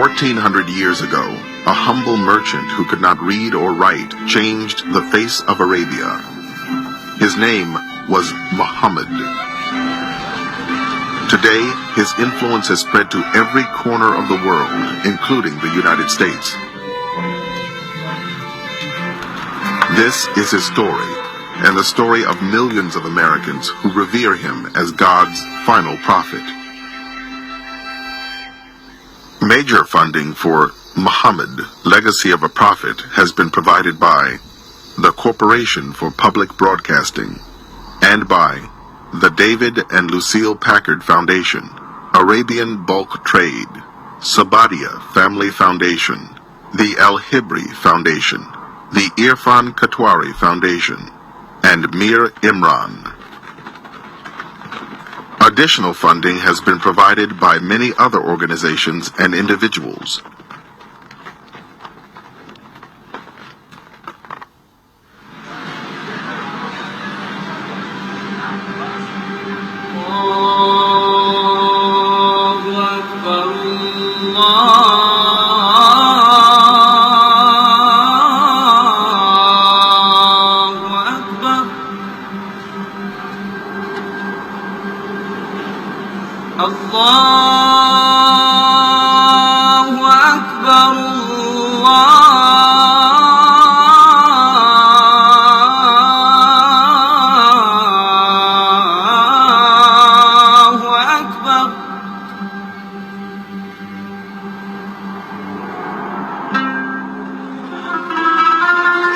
1400 years ago, a humble merchant who could not read or write changed the face of Arabia. His name was Muhammad. Today, his influence has spread to every corner of the world, including the United States. This is his story, and the story of millions of Americans who revere him as God's final prophet. Major funding for Muhammad, Legacy of a Prophet, has been provided by the Corporation for Public Broadcasting and by the David and Lucille Packard Foundation, Arabian Bulk Trade, Sabadia Family Foundation, the Al Hibri Foundation, the Irfan Katwari Foundation, and Mir Imran. Additional funding has been provided by many other organizations and individuals.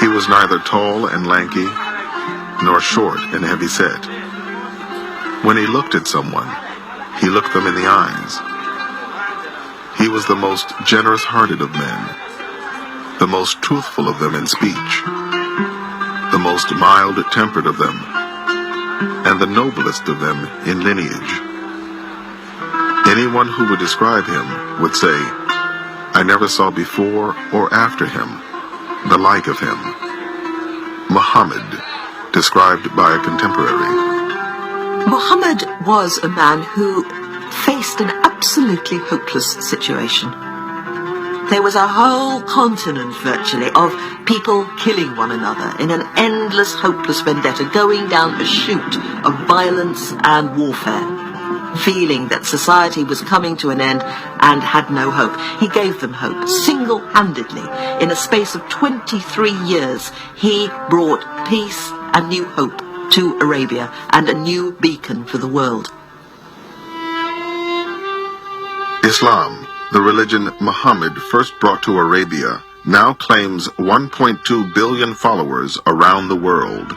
He was neither tall and lanky, nor short and heavy-set. When he looked at someone, he looked them in the eyes. He was the most generous-hearted of men, the most truthful of them in speech, the most mild-tempered of them, and the noblest of them in lineage. Anyone who would describe him would say, "I never saw before or after him the like of him." Muhammad, described by a contemporary. Muhammad was a man who faced an absolutely hopeless situation. There was a whole continent, virtually, of people killing one another in an endless, hopeless vendetta, going down a chute of violence and warfare, feeling that society was coming to an end and had no hope. He gave them hope, single-handedly. In a space of 23 years, he brought peace and new hope to Arabia and a new beacon for the world. Islam, the religion Muhammad first brought to Arabia, now claims 1.2 billion followers around the world.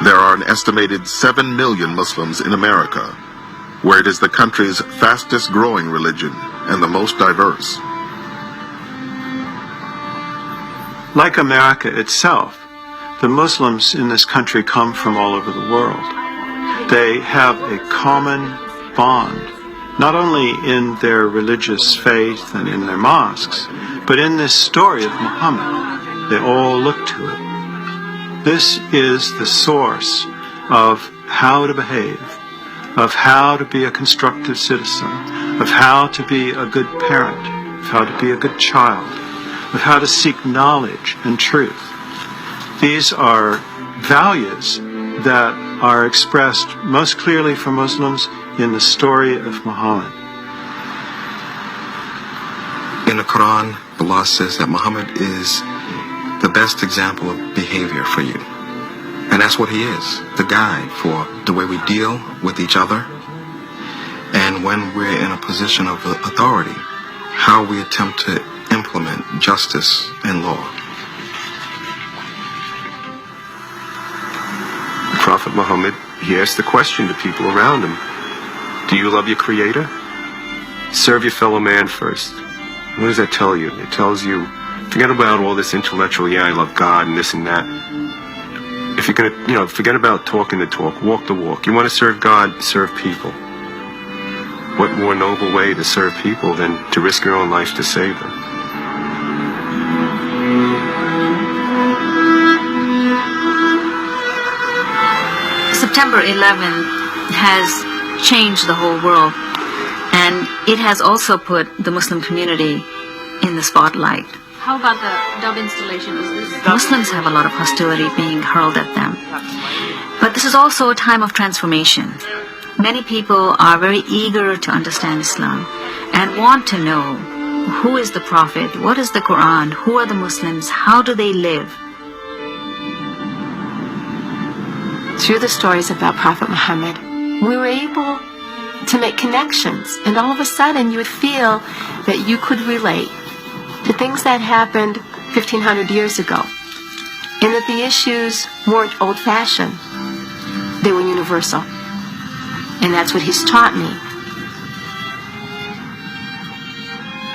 There are an estimated 7 million Muslims in America, where it is the country's fastest growing religion and the most diverse. Like America itself, the Muslims in this country come from all over the world. They have a common bond, not only in their religious faith and in their mosques, but in this story of Muhammad. They all look to it. This is the source of how to behave, of how to be a constructive citizen, of how to be a good parent, of how to be a good child, of how to seek knowledge and truth. These are values that are expressed most clearly for Muslims in the story of Muhammad. In the Quran, Allah says that Muhammad is the best example of behavior for you. And that's what he is, the guide for the way we deal with each other, and when we're in a position of authority, how we attempt to implement justice and law. The Prophet Muhammad, he asked the question to people around him, do you love your Creator? Serve your fellow man first. What does that tell you? It tells you, forget about all this intellectual, yeah, I love God and this and that. If you're going to, forget about talking the talk, walk the walk. You want to serve God, serve people. What more noble way to serve people than to risk your own life to save them? September 11th has changed the whole world. And it has also put the Muslim community in the spotlight. How about the dub installation? Muslims have a lot of hostility being hurled at them. But this is also a time of transformation. Many people are very eager to understand Islam and want to know who is the Prophet, what is the Quran, who are the Muslims, how do they live. Through the stories about Prophet Muhammad, we were able to make connections, and all of a sudden you would feel that you could relate to things that happened 1,500 years ago, and that the issues weren't old-fashioned, they were universal. And that's what he's taught me.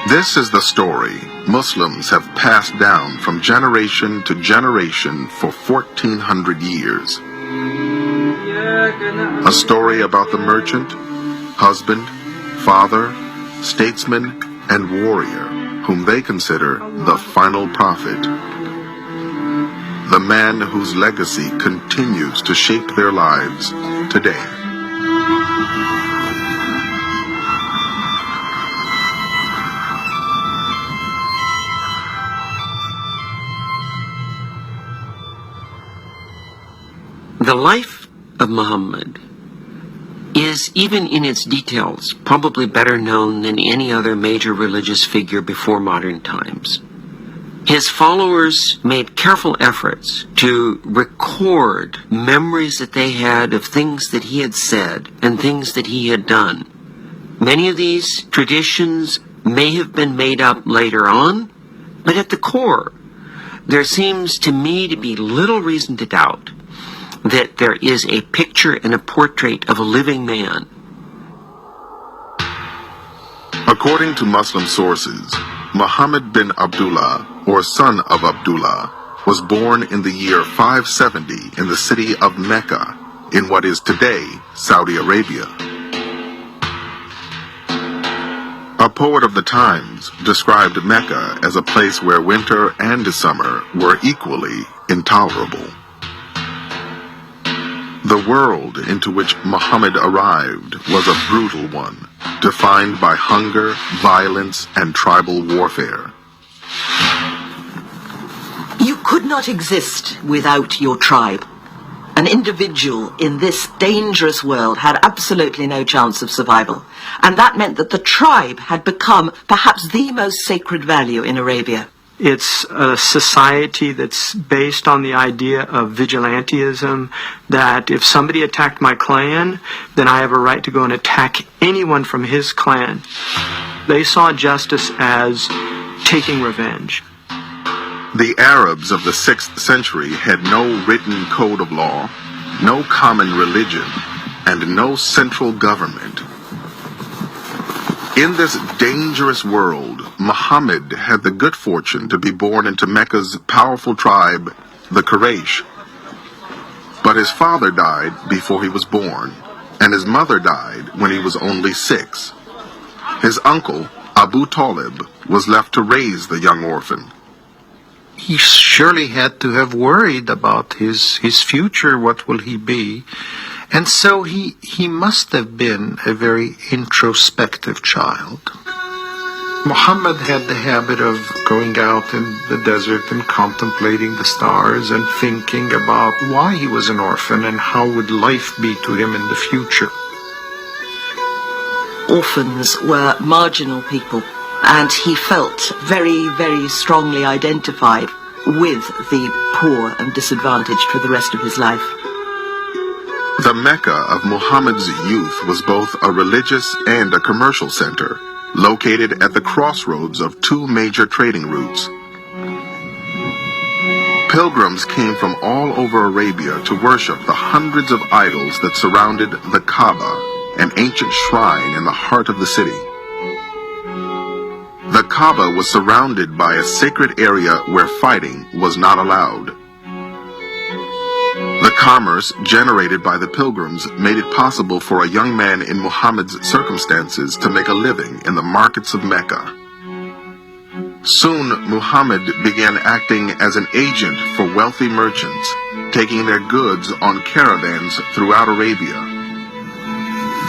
This is the story Muslims have passed down from generation to generation for 1,400 years. A story about the merchant, husband, father, statesman, and warrior whom they consider the final prophet. The man whose legacy continues to shape their lives today. The life of Muhammad is, even in its details, probably better known than any other major religious figure before modern times. His followers made careful efforts to record memories that they had of things that he had said and things that he had done. Many of these traditions may have been made up later on, but at the core, there seems to me to be little reason to doubt that there is a picture and a portrait of a living man. According to Muslim sources, Muhammad bin Abdullah, or son of Abdullah, was born in the year 570 in the city of Mecca, in what is today Saudi Arabia. A poet of the times described Mecca as a place where winter and summer were equally intolerable. The world into which Muhammad arrived was a brutal one, defined by hunger, violence, and tribal warfare. You could not exist without your tribe. An individual in this dangerous world had absolutely no chance of survival, and that meant that the tribe had become perhaps the most sacred value in Arabia. It's a society that's based on the idea of vigilantism, that if somebody attacked my clan, then I have a right to go and attack anyone from his clan. They saw justice as taking revenge. The Arabs of the 6th century had no written code of law, no common religion, and no central government. In this dangerous world, Muhammad had the good fortune to be born into Mecca's powerful tribe, the Quraysh. But his father died before he was born, and his mother died when he was only 6. His uncle, Abu Talib, was left to raise the young orphan. He surely had to have worried about his future, what will he be? And so he must have been a very introspective child. Muhammad had the habit of going out in the desert and contemplating the stars and thinking about why he was an orphan and how would life be to him in the future. Orphans were marginal people, and he felt very, very strongly identified with the poor and disadvantaged for the rest of his life. The Mecca of Muhammad's youth was both a religious and a commercial center, located at the crossroads of 2 major trading routes. Pilgrims came from all over Arabia to worship the hundreds of idols that surrounded the Kaaba, an ancient shrine in the heart of the city. The Kaaba was surrounded by a sacred area where fighting was not allowed. The commerce generated by the pilgrims made it possible for a young man in Muhammad's circumstances to make a living in the markets of Mecca. Soon, Muhammad began acting as an agent for wealthy merchants, taking their goods on caravans throughout Arabia.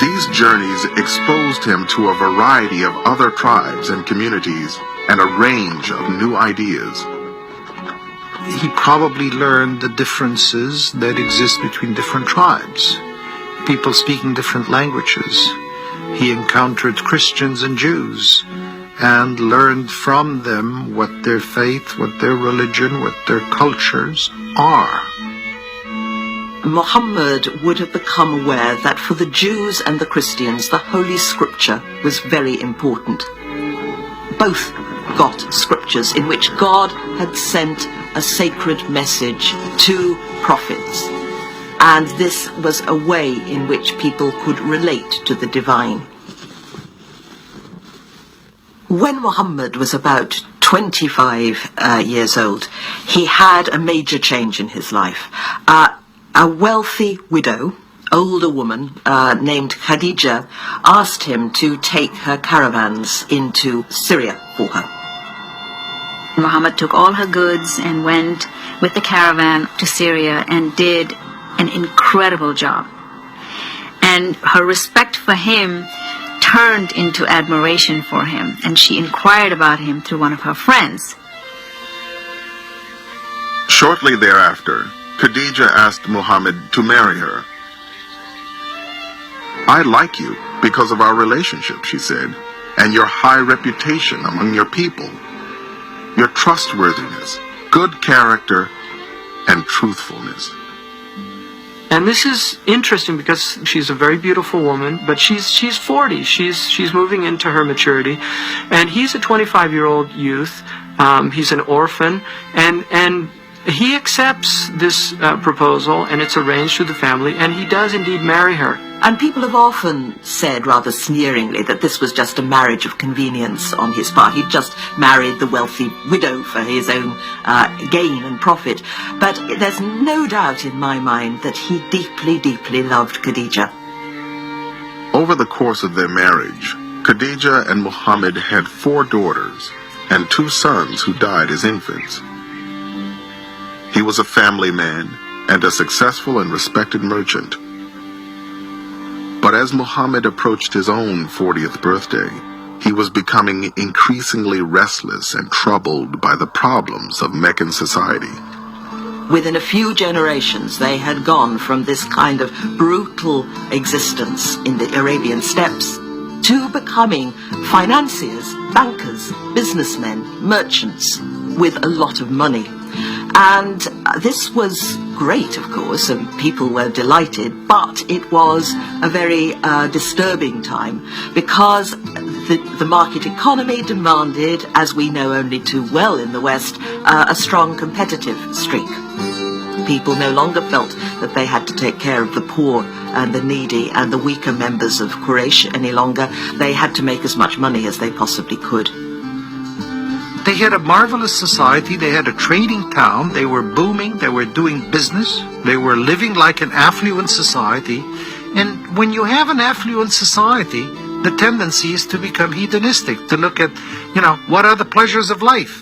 These journeys exposed him to a variety of other tribes and communities and a range of new ideas. He probably learned the differences that exist between different tribes, people speaking different languages. He encountered Christians and Jews and learned from them what their faith, what their religion, what their cultures are. Muhammad would have become aware that for the Jews and the Christians, the Holy Scripture was very important. Both got scriptures in which God had sent a sacred message to prophets, and this was a way in which people could relate to the divine. When Muhammad was about 25 years old, he had a major change in his life. A wealthy widow, older woman named Khadija, asked him to take her caravans into Syria for her. Muhammad took all her goods and went with the caravan to Syria and did an incredible job. And her respect for him turned into admiration for him, and she inquired about him through one of her friends. Shortly thereafter, Khadija asked Muhammad to marry her. "I like you because of our relationship," she said, "and your high reputation among your people, your trustworthiness, good character, and truthfulness." And this is interesting because she's a very beautiful woman, but she's 40. She's moving into her maturity, and he's a 25-year-old youth. He's an orphan, and he accepts this proposal, and it's arranged through the family, and he does indeed marry her. And people have often said rather sneeringly that this was just a marriage of convenience on his part. He'd just married the wealthy widow for his own gain and profit. But there's no doubt in my mind that he deeply, deeply loved Khadija. Over the course of their marriage, Khadija and Muhammad had 4 daughters and 2 sons who died as infants. He was a family man and a successful and respected merchant. But as Muhammad approached his own 40th birthday, he was becoming increasingly restless and troubled by the problems of Meccan society. Within a few generations, they had gone from this kind of brutal existence in the Arabian steppes to becoming financiers, bankers, businessmen, merchants with a lot of money. And this was great, of course, and people were delighted, but it was a very disturbing time because the market economy demanded, as we know only too well in the West, a strong competitive streak. People no longer felt that they had to take care of the poor and the needy and the weaker members of Quraysh any longer. They had to make as much money as they possibly could. They had a marvelous society. They had a trading town. They were booming. They were doing business. They were living like an affluent society. And when you have an affluent society, the tendency is to become hedonistic, to look at, what are the pleasures of life?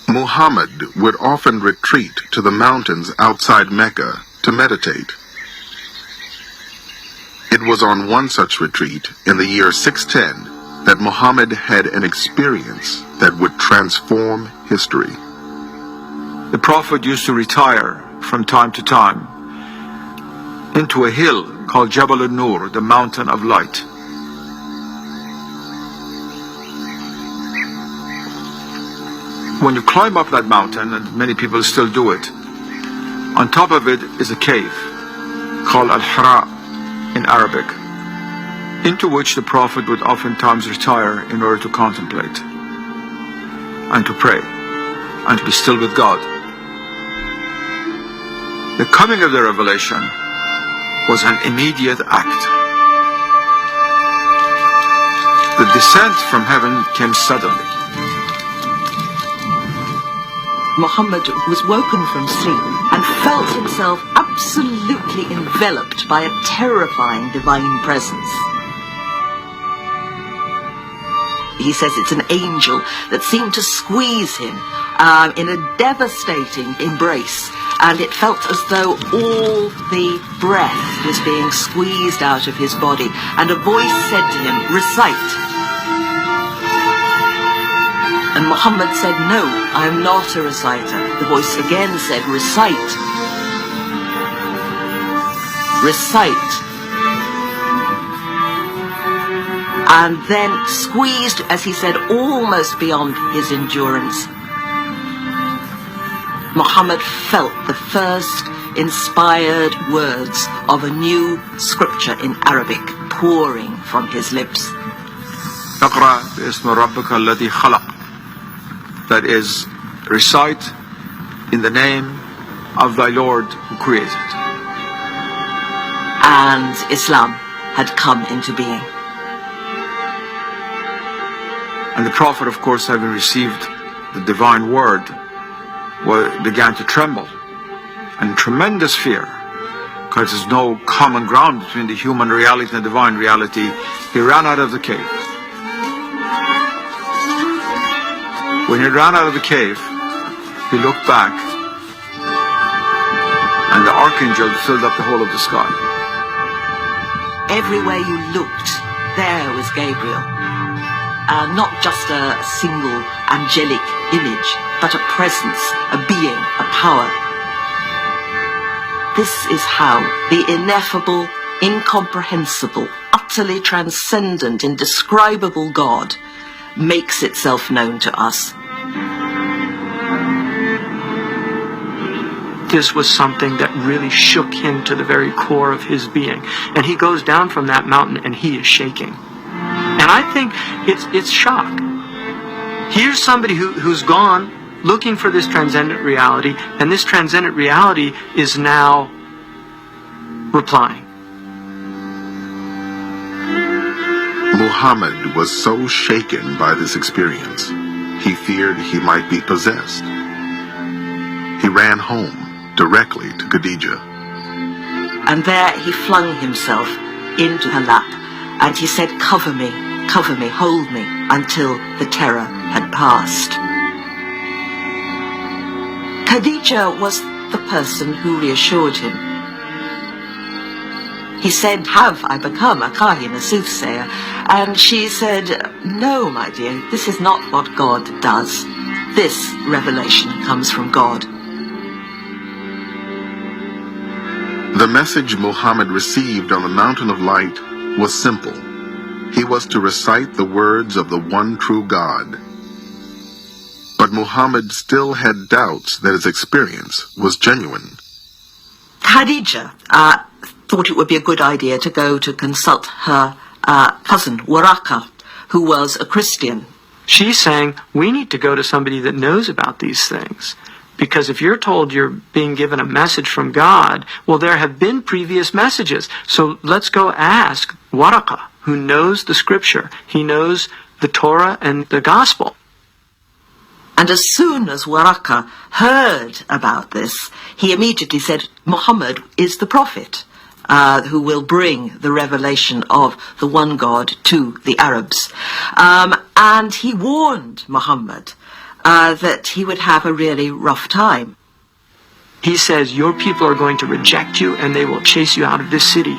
Muhammad would often retreat to the mountains outside Mecca to meditate. It was on one such retreat in the year 610 that Muhammad had an experience that would transform history. The Prophet used to retire from time to time into a hill called Jabal al-Nur, the mountain of light. When you climb up that mountain, and many people still do it, on top of it is a cave called Al-Hira in Arabic, into which the Prophet would oftentimes retire in order to contemplate and to pray and to be still with God. The coming of the revelation was an immediate act. The descent from heaven came suddenly. Muhammad was woken from sleep and felt himself absolutely enveloped by a terrifying divine presence. He says it's an angel that seemed to squeeze him in a devastating embrace, and it felt as though all the breath was being squeezed out of his body, and a voice said to him, "Recite." And Muhammad said, "No, I am not a reciter." The voice again said, "Recite. Recite." And then squeezed, as he said, almost beyond his endurance, Muhammad felt the first inspired words of a new scripture in Arabic pouring from his lips. اقرأ باسم ربك الذي خلق. That is, recite in the name of thy Lord who created. And Islam had come into being. And the Prophet, of course, having received the divine word, began to tremble and tremendous fear, because there's no common ground between the human reality and the divine reality. He ran out of the cave. When he ran out of the cave, he looked back, and the archangel filled up the whole of the sky. Everywhere you looked, there was Gabriel. Not just a single angelic image, but a presence, a being, a power. This is how the ineffable, incomprehensible, utterly transcendent, indescribable God makes itself known to us. This was something that really shook him to the very core of his being. And he goes down from that mountain and he is shaking. And I think it's shock. Here's somebody who's gone looking for this transcendent reality, and this transcendent reality is now replying. Muhammad was so shaken by this experience, he feared he might be possessed. He ran home directly to Khadija. And there he flung himself into her lap, and he said, cover me, hold me," until the terror had passed. Khadija was the person who reassured him. He said, "Have I become a kahin, a soothsayer?" And she said, "No, my dear, this is not what God does. This revelation comes from God." The message Muhammad received on the Mountain of Light was simple. He was to recite the words of the one true God. But Muhammad still had doubts that his experience was genuine. Khadija thought it would be a good idea to go to consult her cousin, Waraka, who was a Christian. She's saying, we need to go to somebody that knows about these things. Because if you're told you're being given a message from God, well, there have been previous messages. So let's go ask Waraka, who knows the scripture. He knows the Torah and the gospel. And as soon as Waraka heard about this, he immediately said, Muhammad is the prophet who will bring the revelation of the one God to the Arabs. And he warned Muhammad that he would have a really rough time. He says, your people are going to reject you and they will chase you out of this city.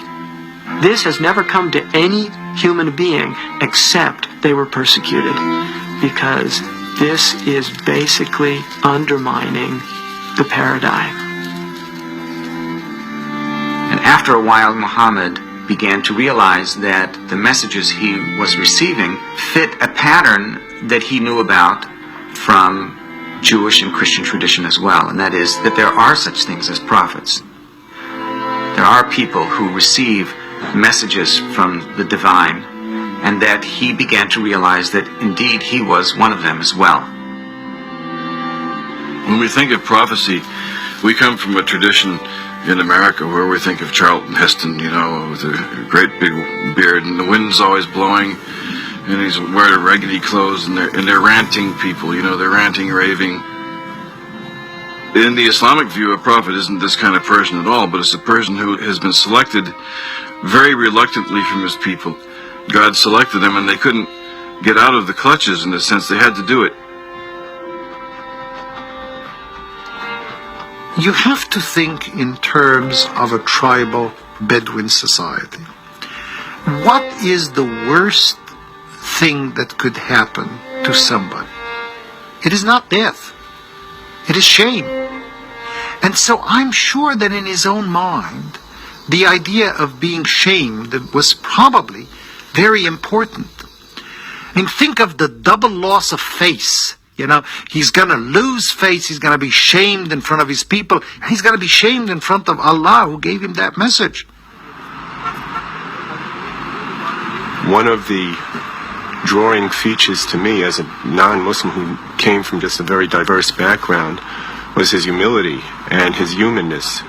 This has never come to any human being except they were persecuted, because this is basically undermining the paradigm. And after a while, Muhammad began to realize that the messages he was receiving fit a pattern that he knew about from Jewish and Christian tradition as well, and that is that there are such things as prophets. There are people who receive messages from the divine, and that he began to realize that indeed he was one of them as well. When we think of prophecy, we come from a tradition in America where we think of Charlton Heston, you know, with a great big beard, and the wind's always blowing, and he's wearing raggedy clothes, and they're ranting people, you know, they're ranting, raving. In the Islamic view, a prophet isn't this kind of person at all, but it's a person who has been selected very reluctantly from his people. God selected them, and they couldn't get out of the clutches, in a sense. They had to do it. you have to think in terms of a tribal Bedouin society. What is the worst thing that could happen to somebody? It is not death. It is shame. And so I'm sure that in his own mind, the idea of being shamed was probably very important. And think of the double loss of face. You know, he's going to lose face, he's going to be shamed in front of his people, and he's going to be shamed in front of Allah who gave him that message. One of the drawing features to me as a non-Muslim who came from just a very diverse background was his humility and his humanness.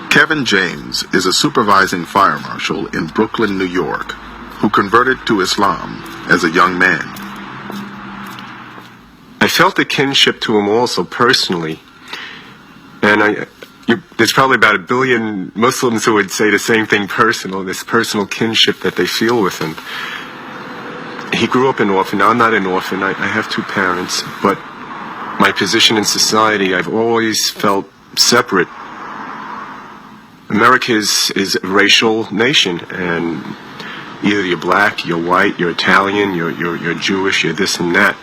Kevin James is a supervising fire marshal in Brooklyn, New York, who converted to Islam as a young man. I felt a kinship to him also personally, and there's probably about 1 billion Muslims who would say the same thing this personal kinship that they feel with him. He grew up an orphan. Now, I'm not an orphan. I have 2 parents, but my position in society, I've always felt separate. America is a racial nation, and either you're black, you're white, you're Italian, you're Jewish, you're this and that.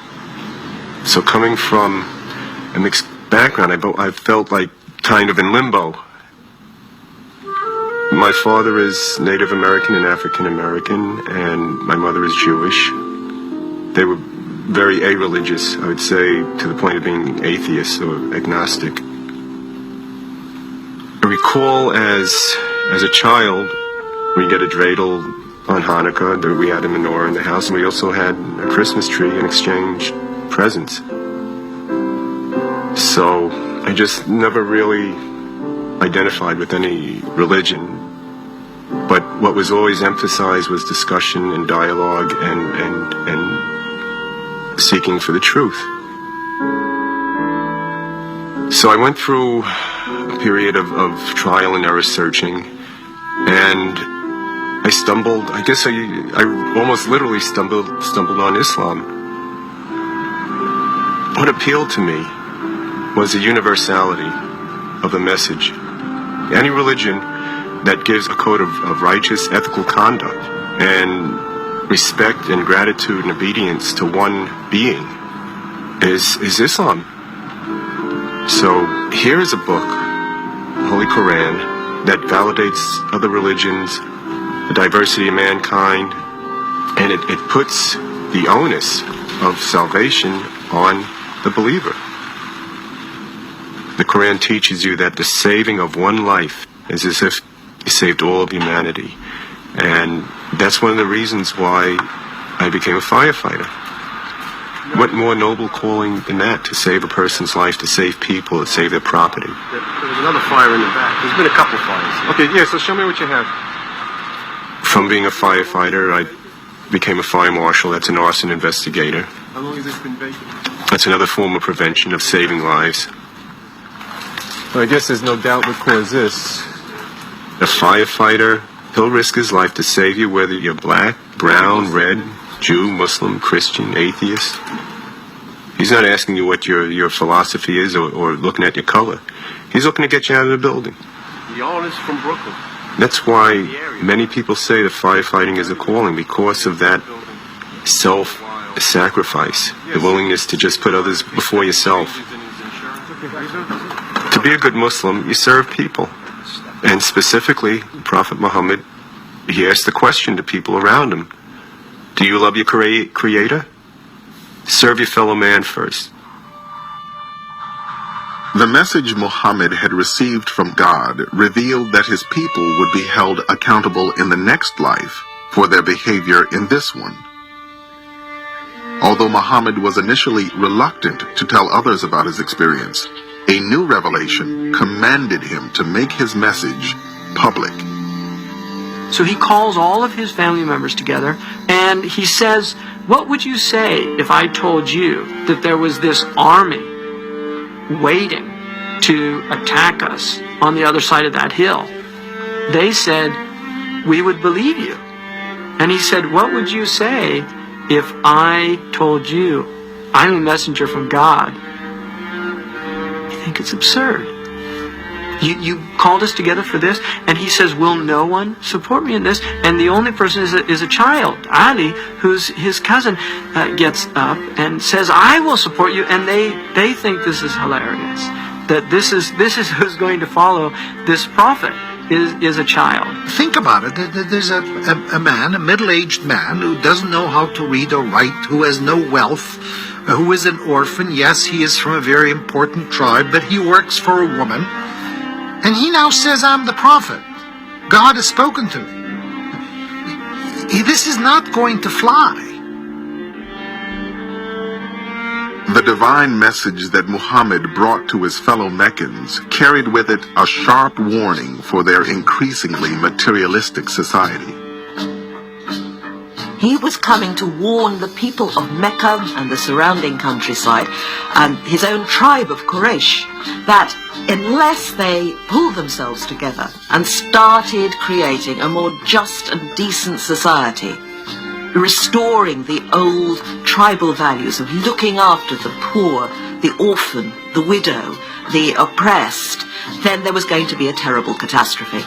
So coming from a mixed background, I felt like kind of in limbo. My father is Native American and African American, and my mother is Jewish. They were very a-religious, I would say, to the point of being atheists or agnostic. I recall as a child, we get a dreidel on Hanukkah, we had a menorah in the house, and we also had a Christmas tree and exchanged presence. So I just never really identified with any religion, but what was always emphasized was discussion and dialogue and seeking for the truth. So I went through a period of trial and error searching, and I stumbled, I guess I almost literally stumbled on Islam. What appealed to me was the universality of the message. Any religion that gives a code of righteous, ethical conduct and respect and gratitude and obedience to one being is Islam. So here is a book, the Holy Quran, that validates other religions, the diversity of mankind, and it puts the onus of salvation on the believer. The Quran teaches you that the saving of one life is as if you saved all of humanity. And that's one of the reasons why I became a firefighter. What more noble calling than that, to save a person's life, to save people, to save their property? There's another fire in the back. There's been a couple fires. Okay, yeah, so show me what you have. From being a firefighter, I became a fire marshal. That's an arson investigator. How long has this been vacant? That's another form of prevention, of saving lives. Well, I guess there's no doubt what caused this. A firefighter, he'll risk his life to save you, whether you're black, brown, red, Jew, Muslim, Christian, atheist. He's not asking you what your philosophy is or looking at your color. He's looking to get you out of the building. The owner's from Brooklyn. That's why many people say that firefighting is a calling, because of that self-sacrifice, the willingness to just put others before yourself. To be a good Muslim, you serve people. And specifically, Prophet Muhammad, he asked the question to people around him, do you love your Creator? Serve your fellow man first. The message Muhammad had received from God revealed that his people would be held accountable in the next life for their behavior in this one. Although Muhammad was initially reluctant to tell others about his experience, a new revelation commanded him to make his message public. So he calls all of his family members together, and he says, what would you say if I told you that there was this army waiting to attack us on the other side of that hill? They said, we would believe you. And he said, what would you say if I told you I'm a messenger from God, think it's absurd. You called us together for this? And he says, will no one support me in this? And the only person is a child, Ali, who's his cousin, gets up and says, I will support you. And they think this is hilarious. That this is who's going to follow this prophet is a child. Think about it. There's a man, a middle-aged man, who doesn't know how to read or write, who has no wealth, who is an orphan. Yes, he is from a very important tribe, but he works for a woman. And he now says, I'm the prophet. God has spoken to me. This is not going to fly. The divine message that Muhammad brought to his fellow Meccans carried with it a sharp warning for their increasingly materialistic society. He was coming to warn the people of Mecca and the surrounding countryside and his own tribe of Quraysh that unless they pulled themselves together and started creating a more just and decent society, restoring the old tribal values of looking after the poor, the orphan, the widow, the oppressed, then there was going to be a terrible catastrophe.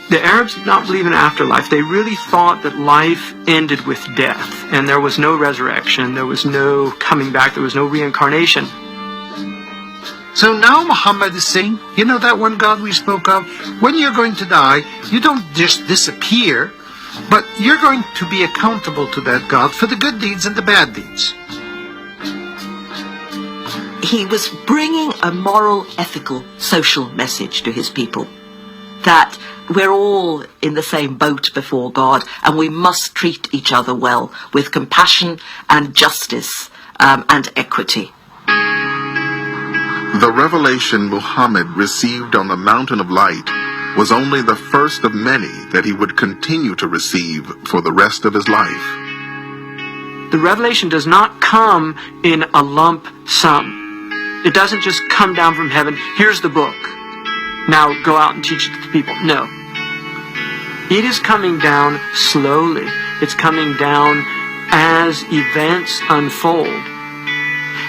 The Arabs did not believe in afterlife. They really thought that life ended with death, and there was no resurrection, there was no coming back, there was no reincarnation. So now Muhammad is saying, you know that one God we spoke of? When you're going to die, you don't just disappear, but you're going to be accountable to that God for the good deeds and the bad deeds. He was bringing a moral, ethical, social message to his people. That we're all in the same boat before God, and we must treat each other well, with compassion and justice and equity. The revelation Muhammad received on the Mountain of Light was only the first of many that he would continue to receive for the rest of his life. The revelation does not come in a lump sum. It doesn't just come down from heaven, here's the book, now go out and teach it to the people. No. It is coming down slowly. It's coming down as events unfold.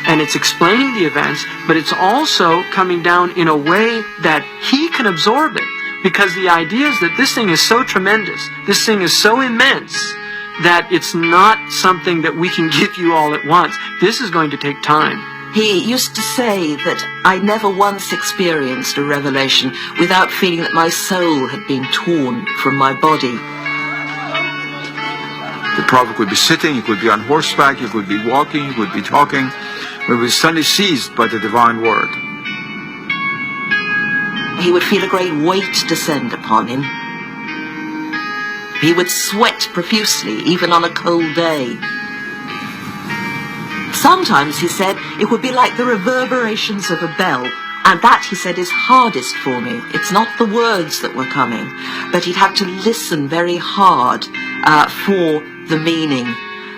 And it's explaining the events, but it's also coming down in a way that he can absorb it. Because the idea is that this thing is so tremendous, this thing is so immense, that it's not something that we can give you all at once. This is going to take time. He used to say that I never once experienced a revelation without feeling that my soul had been torn from my body. The prophet could be sitting, he could be on horseback, he could be walking, he could be talking, but he was suddenly seized by the divine word. He would feel a great weight descend upon him. He would sweat profusely, even on a cold day. Sometimes, he said, it would be like the reverberations of a bell, and that, he said, is hardest for me. It's not the words that were coming, but he'd have to listen very hard for the meaning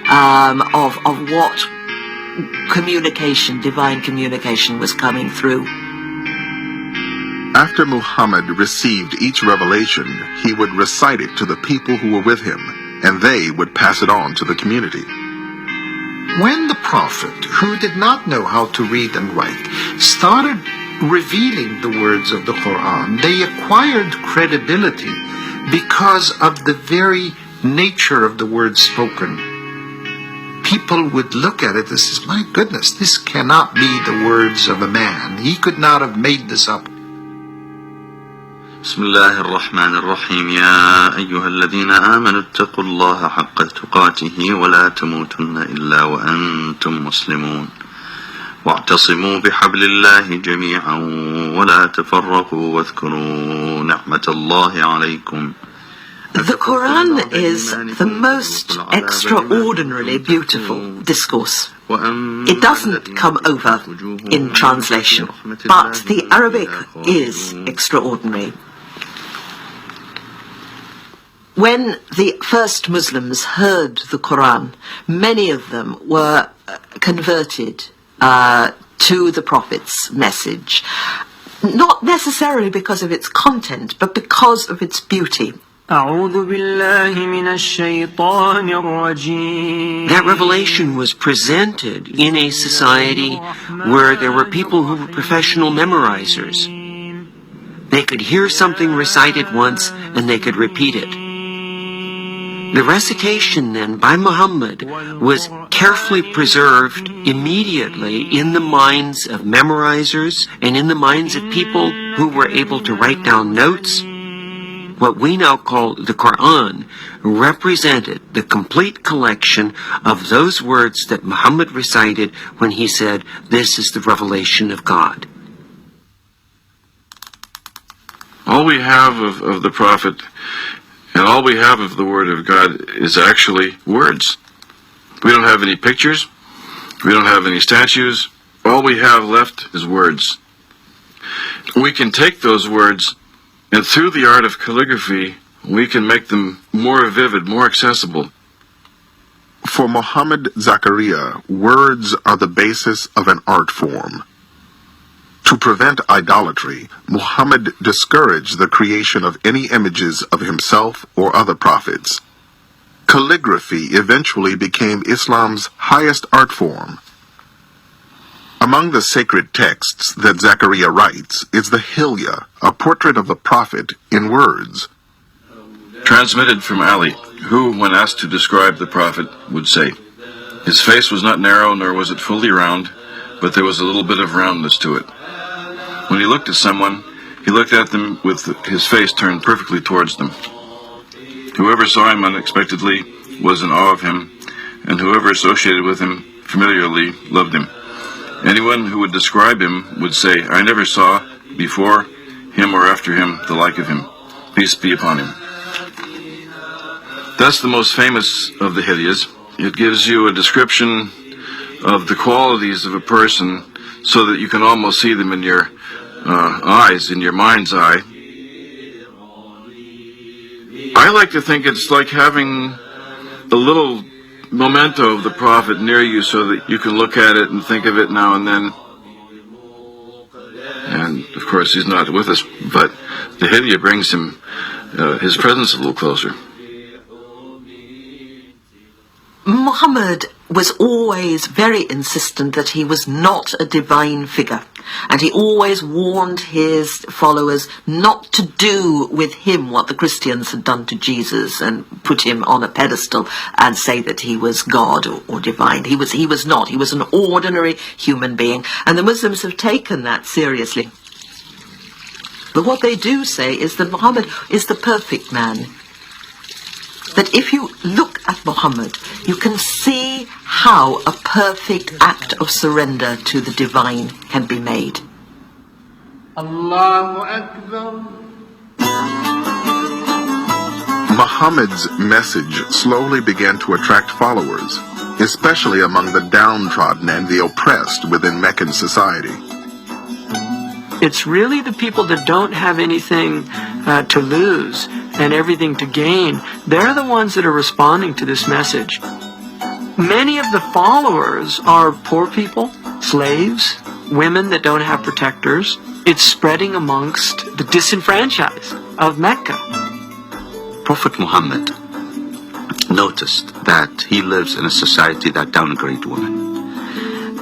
of what communication, divine communication, was coming through. After Muhammad received each revelation, he would recite it to the people who were with him, and they would pass it on to the community. When the prophet, who did not know how to read and write, started revealing the words of the Quran, they acquired credibility because of the very nature of the words spoken. People would look at it and say, my goodness, this cannot be the words of a man. He could not have made this up. بسم الله الرحمن الرحيم يا أيها الذين آمنوا اتقوا الله حق تقاته ولا تموتن إلا وأنتم مسلمون واعتصموا بحبل الله جميعا ولا تفرقوا واذكروا نعمة الله عليكم. The Quran is the most extraordinarily beautiful discourse. It doesn't come over in translation, but the Arabic is extraordinary. When the first Muslims heard the Quran, many of them were converted to the Prophet's message, not necessarily because of its content, but because of its beauty. أعوذ بالله من الشيطان الرجيم. That revelation was presented in a society where there were people who were professional memorizers. They could hear something recited once and they could repeat it. The recitation then by Muhammad was carefully preserved immediately in the minds of memorizers and in the minds of people who were able to write down notes. What we now call the Quran represented the complete collection of those words that Muhammad recited when he said, "This is the revelation of God." All we have of the Prophet and all we have of the Word of God is actually words. We don't have any pictures. We don't have any statues. All we have left is words. We can take those words and through the art of calligraphy, we can make them more vivid, more accessible. For Muhammad Zakaria, words are the basis of an art form. To prevent idolatry, Muhammad discouraged the creation of any images of himself or other prophets. Calligraphy eventually became Islam's highest art form. Among the sacred texts that Zakaria writes is the Hilya, a portrait of the Prophet in words. Transmitted from Ali, who, when asked to describe the Prophet, would say, "His face was not narrow, nor was it fully round, but there was a little bit of roundness to it. When he looked at someone, he looked at them with his face turned perfectly towards them. Whoever saw him unexpectedly was in awe of him, and whoever associated with him familiarly loved him. Anyone who would describe him would say, I never saw before him or after him the like of him. Peace be upon him." That's the most famous of the Hilyas. It gives you a description of the qualities of a person so that you can almost see them in your eyes, in your mind's eye. I like to think it's like having a little memento of the Prophet near you so that you can look at it and think of it now and then. And, of course, he's not with us, but the Hilya brings him his presence a little closer. Muhammad was always very insistent that he was not a divine figure, and he always warned his followers not to do with him what the Christians had done to Jesus and put him on a pedestal and say that he was God or divine. He was not. He was an ordinary human being, and the Muslims have taken that seriously. But what they do say is that Muhammad is the perfect man. That if you look at Muhammad, you can see how a perfect act of surrender to the divine can be made. Allahu Akbar. Muhammad's message slowly began to attract followers, especially among the downtrodden and the oppressed within Meccan society. It's really the people that don't have anything to lose and everything to gain. They're the ones that are responding to this message. Many of the followers are poor people, slaves, women that don't have protectors. It's spreading amongst the disenfranchised of Mecca. Prophet Muhammad noticed that he lives in a society that downgrade women.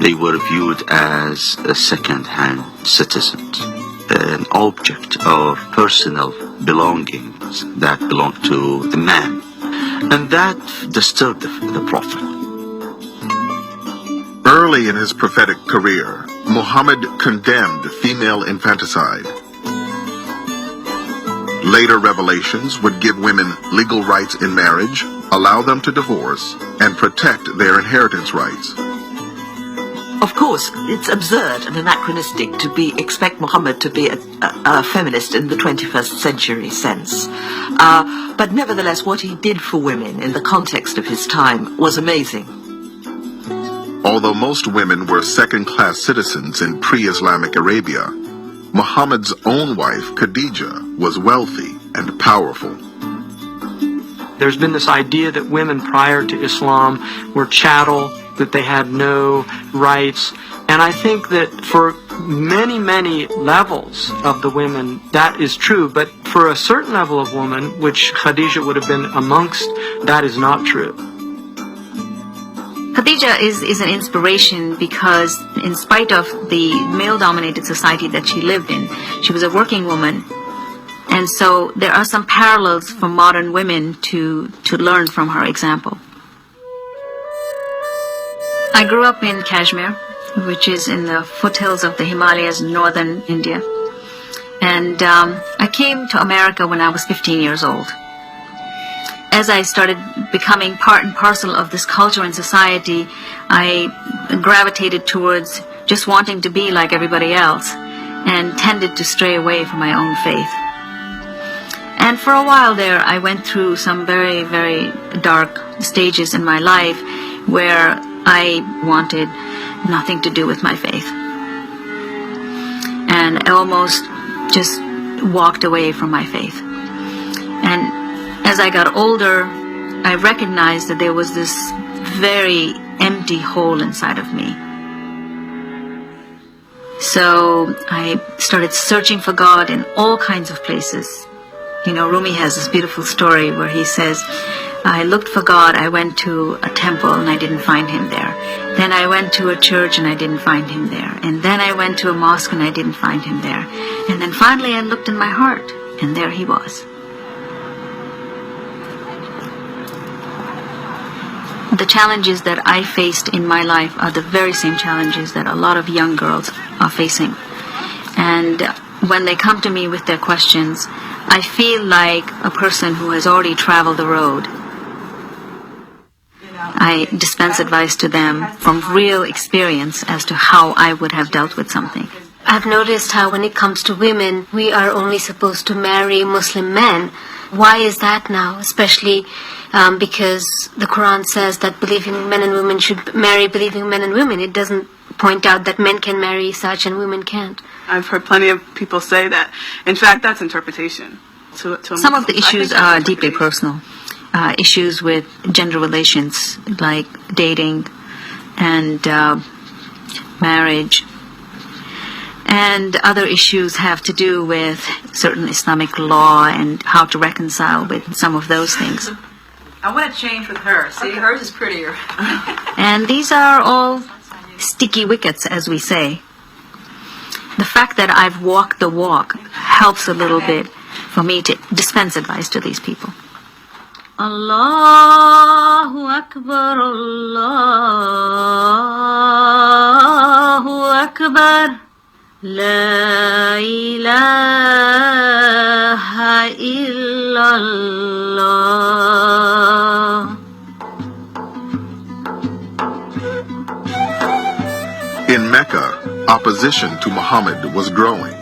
They were viewed as second-hand citizens, an object of personal belongings that belong to the man. And that disturbed the Prophet. Early in his prophetic career, Muhammad condemned female infanticide. Later revelations would give women legal rights in marriage, allow them to divorce, and protect their inheritance rights. Of course, it's absurd and anachronistic to expect Muhammad to be a feminist in the 21st century sense. But nevertheless, what he did for women in the context of his time was amazing. Although most women were second-class citizens in pre-Islamic Arabia, Muhammad's own wife, Khadija, was wealthy and powerful. There's been this idea that women prior to Islam were chattel, that they had no rights. And I think that for many, many levels of the women, that is true. But for a certain level of woman, which Khadija would have been amongst, that is not true. Khadija is an inspiration because in spite of the male-dominated society that she lived in, she was a working woman. And so there are some parallels for modern women to learn from her example. I grew up in Kashmir, which is in the foothills of the Himalayas in northern India. And I came to America when I was 15 years old. As I started becoming part and parcel of this culture and society, I gravitated towards just wanting to be like everybody else and tended to stray away from my own faith. And for a while there, I went through some very, very dark stages in my life where I wanted nothing to do with my faith. And I almost just walked away from my faith. And as I got older, I recognized that there was this very empty hole inside of me. So I started searching for God in all kinds of places. You know, Rumi has this beautiful story where he says, I looked for God, I went to a temple and I didn't find him there. Then I went to a church and I didn't find him there. And then I went to a mosque and I didn't find him there. And then finally I looked in my heart and there he was. The challenges that I faced in my life are the very same challenges that a lot of young girls are facing. And when they come to me with their questions, I feel like a person who has already traveled the road. I dispense advice to them from real experience as to how I would have dealt with something. I've noticed how when it comes to women, we are only supposed to marry Muslim men. Why is that now? Especially because the Quran says that believing men and women should marry believing men and women. It doesn't point out that men can marry such and women can't. I've heard plenty of people say that. In fact, that's interpretation. Some of the issues are deeply personal. Issues with gender relations like dating and marriage. And other issues have to do with certain Islamic law and how to reconcile with some of those things. I want to change with her. See, hers is prettier. And these are all sticky wickets, as we say. The fact that I've walked the walk helps a little bit for me to dispense advice to these people. Allahu Akbar, Allahu Akbar, La ilaha illallah. In Mecca, opposition to Muhammad was growing.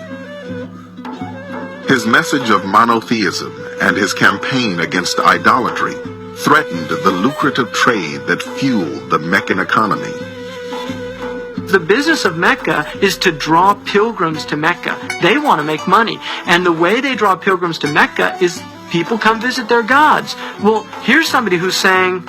His message of monotheism and his campaign against idolatry threatened the lucrative trade that fueled the Meccan economy. The business of Mecca is to draw pilgrims to Mecca. They want to make money. And the way they draw pilgrims to Mecca is people come visit their gods. Well, here's somebody who's saying,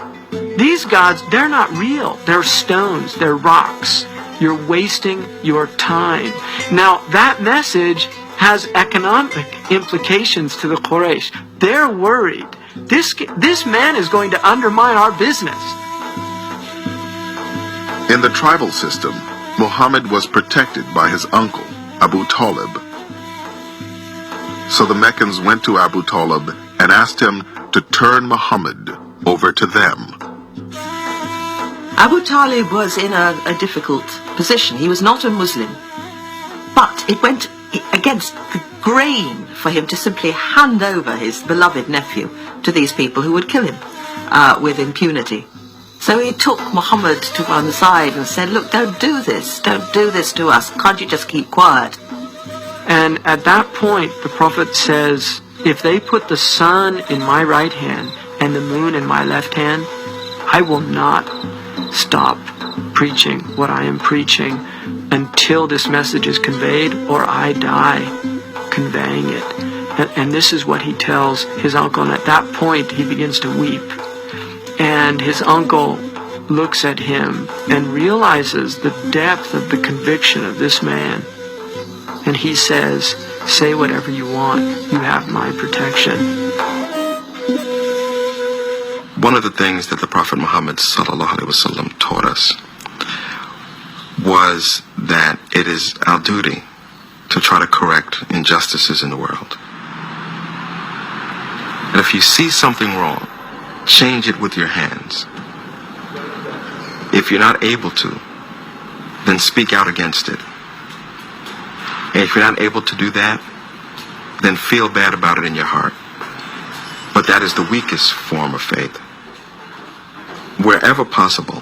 these gods, they're not real. They're stones. They're rocks. You're wasting your time. Now, that message has economic implications to the Quraysh. They're worried. This man is going to undermine our business. In the tribal system, Muhammad was protected by his uncle, Abu Talib. So the Meccans went to Abu Talib and asked him to turn Muhammad over to them. Abu Talib was in a difficult position. He was not a Muslim. But it went against the grain for him to simply hand over his beloved nephew to these people who would kill him with impunity. So he took Muhammad to one side and said, look, don't do this. Don't do this to us. Can't you just keep quiet? And at that point, the Prophet says, if they put the sun in my right hand and the moon in my left hand, I will not stop preaching what I am preaching until this message is conveyed or I die conveying it. And this is what he tells his uncle. And at that point, he begins to weep. And his uncle looks at him and realizes the depth of the conviction of this man. And he says, say whatever you want. You have my protection. One of the things that the Prophet Muhammad ﷺ taught us was that it is our duty to try to correct injustices in the world. And if you see something wrong, change it with your hands. If you're not able to, then speak out against it. And if you're not able to do that, then feel bad about it in your heart. But that is the weakest form of faith. Wherever possible,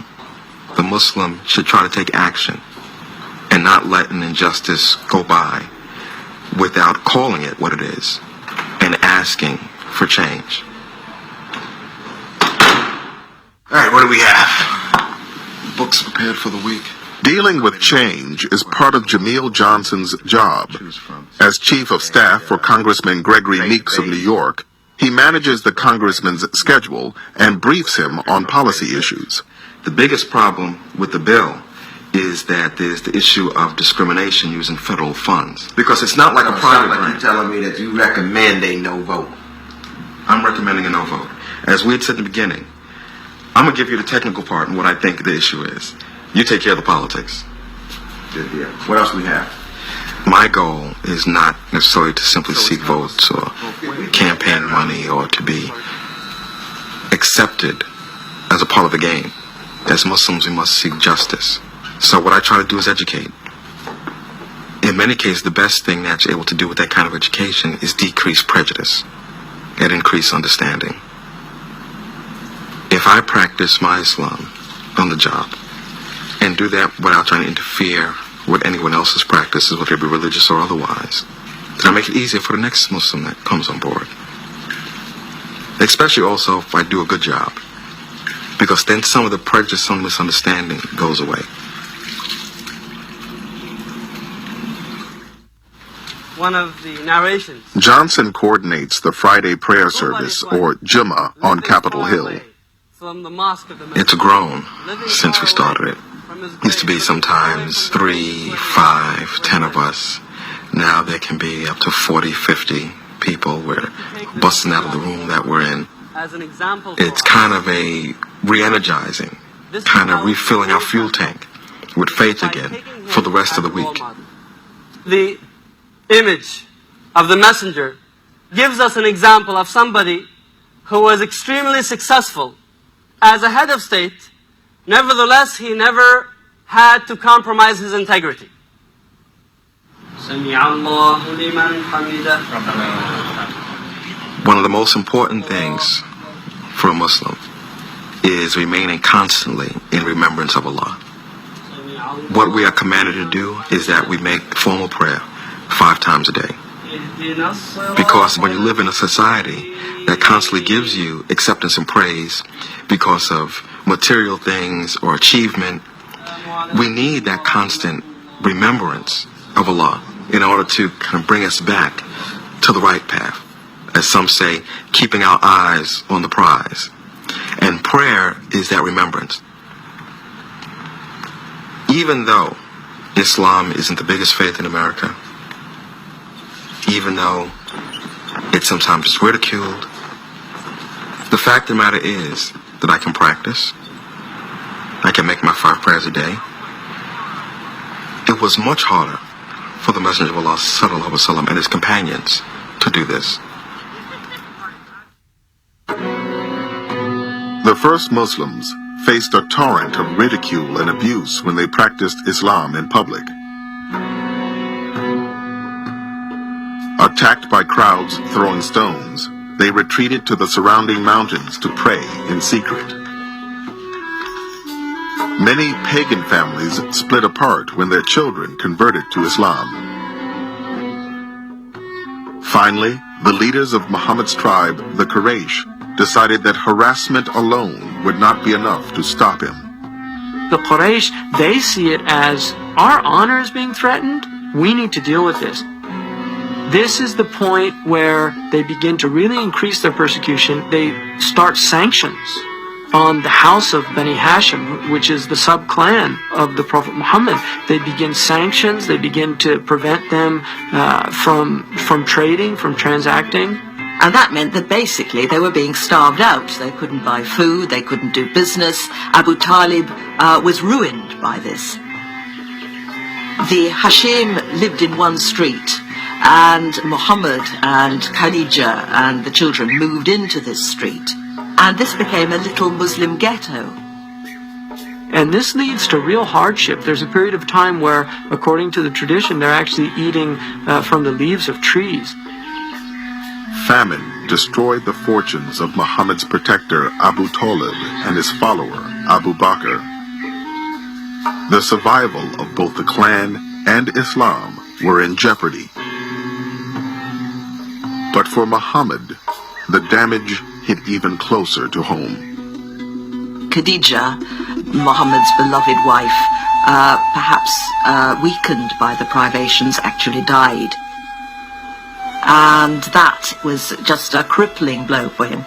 the Muslim should try to take action and not let an injustice go by without calling it what it is and asking for change. All right, what do we have? Books prepared for the week. Dealing with change is part of Jamil Johnson's job. As Chief of Staff for Congressman Gregory Meeks of New York, he manages the congressman's schedule and briefs him on policy issues. The biggest problem with the bill is that there's the issue of discrimination using federal funds. Because it's not like a private grant. You're telling me that you recommend a no vote. I'm recommending a no vote. As we had said in the beginning, I'm going to give you the technical part and what I think the issue is. You take care of the politics. Good deal. What else we have? My goal is not necessarily to simply seek votes or campaign money or to be accepted as a part of the game. As Muslims, we must seek justice. So what I try to do is educate. In many cases, the best thing that you're able to do with that kind of education is decrease prejudice and increase understanding. If I practice my Islam on the job and do that without trying to interfere with anyone else's practices, whether it be religious or otherwise, then I make it easier for the next Muslim that comes on board. Especially also if I do a good job, because then some of the prejudice, some misunderstanding goes away. One of the narrations. Johnson coordinates the Friday prayer service, or Jummah, on Capitol Hill. From the mosque of the It's grown since we started it. Used to be sometimes 3, 5, 10 of us. Now there can be up to 40, 50 people. We're busting out of the room that we're in. It's kind of a re-energizing, kind of refilling our fuel tank with faith again for the rest of the week. The image of the messenger gives us an example of somebody who was extremely successful as a head of state. Nevertheless, he never had to compromise his integrity. One of the most important things for a Muslim is remaining constantly in remembrance of Allah. What we are commanded to do is that we make formal prayer 5 times a day. Because when you live in a society that constantly gives you acceptance and praise because of material things or achievement, we need that constant remembrance of Allah in order to kind of bring us back to the right path. As some say, keeping our eyes on the prize. And prayer is that remembrance. Even though Islam isn't the biggest faith in America, even though it sometimes is ridiculed, the fact of the matter is that I can practice. I can make my 5 prayers a day. It was much harder for the Messenger of Allah sallallahu alaihi wasallam and his companions to do this. The first Muslims faced a torrent of ridicule and abuse when they practiced Islam in public. Attacked by crowds throwing stones, they retreated to the surrounding mountains to pray in secret. Many pagan families split apart when their children converted to Islam. Finally, the leaders of Muhammad's tribe, the Quraysh, decided that harassment alone would not be enough to stop him. The Quraysh, they see it as, our honor is being threatened, we need to deal with this. This is the point where they begin to really increase their persecution. They start sanctions on the house of Bani Hashim, which is the sub-clan of the Prophet Muhammad. They begin sanctions. They begin to prevent them from trading, from transacting. And that meant that basically they were being starved out. They couldn't buy food, they couldn't do business. Abu Talib was ruined by this. The Hashim lived in one street, and Muhammad and Khadija and the children moved into this street. And this became a little Muslim ghetto. And this leads to real hardship. There's a period of time where, according to the tradition, they're actually eating from the leaves of trees. Famine destroyed the fortunes of Muhammad's protector Abu Talib and his follower Abu Bakr. The survival of both the clan and Islam were in jeopardy. But for Muhammad, the damage hit even closer to home. Khadija, Muhammad's beloved wife, perhaps weakened by the privations, actually died. And that was just a crippling blow for him.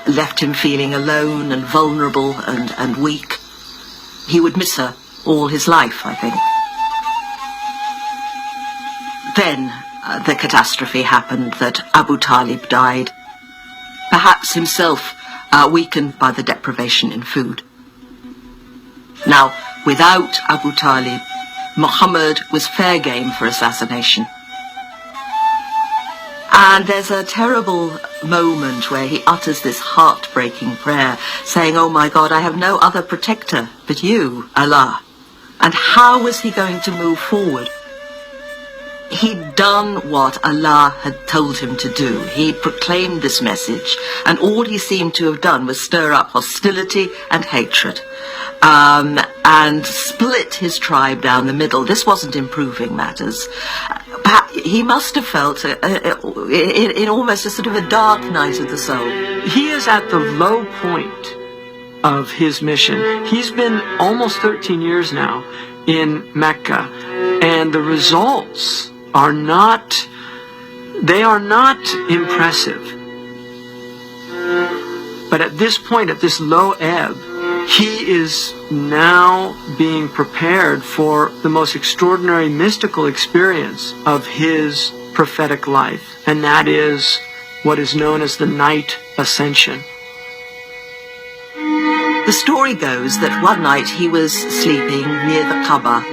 Left him feeling alone and vulnerable and weak. He would miss her all his life, I think. Then the catastrophe happened that Abu Talib died, perhaps himself weakened by the deprivation in food. Now, without Abu Talib, Muhammad was fair game for assassination. And there's a terrible moment where he utters this heartbreaking prayer, saying, "Oh my God, I have no other protector but you, Allah." And how was he going to move forward? He'd done what Allah had told him to do. He proclaimed this message, and all he seemed to have done was stir up hostility and hatred, and split his tribe down the middle. This wasn't improving matters. He must have felt in almost a sort of a dark night of the soul. He is at the low point of his mission. He's been almost 13 years now in Mecca, and the results are not impressive. But at this point, at this low ebb, he is now being prepared for the most extraordinary mystical experience of his prophetic life, and that is what is known as the night ascension. The story goes that one night he was sleeping near the Kaaba,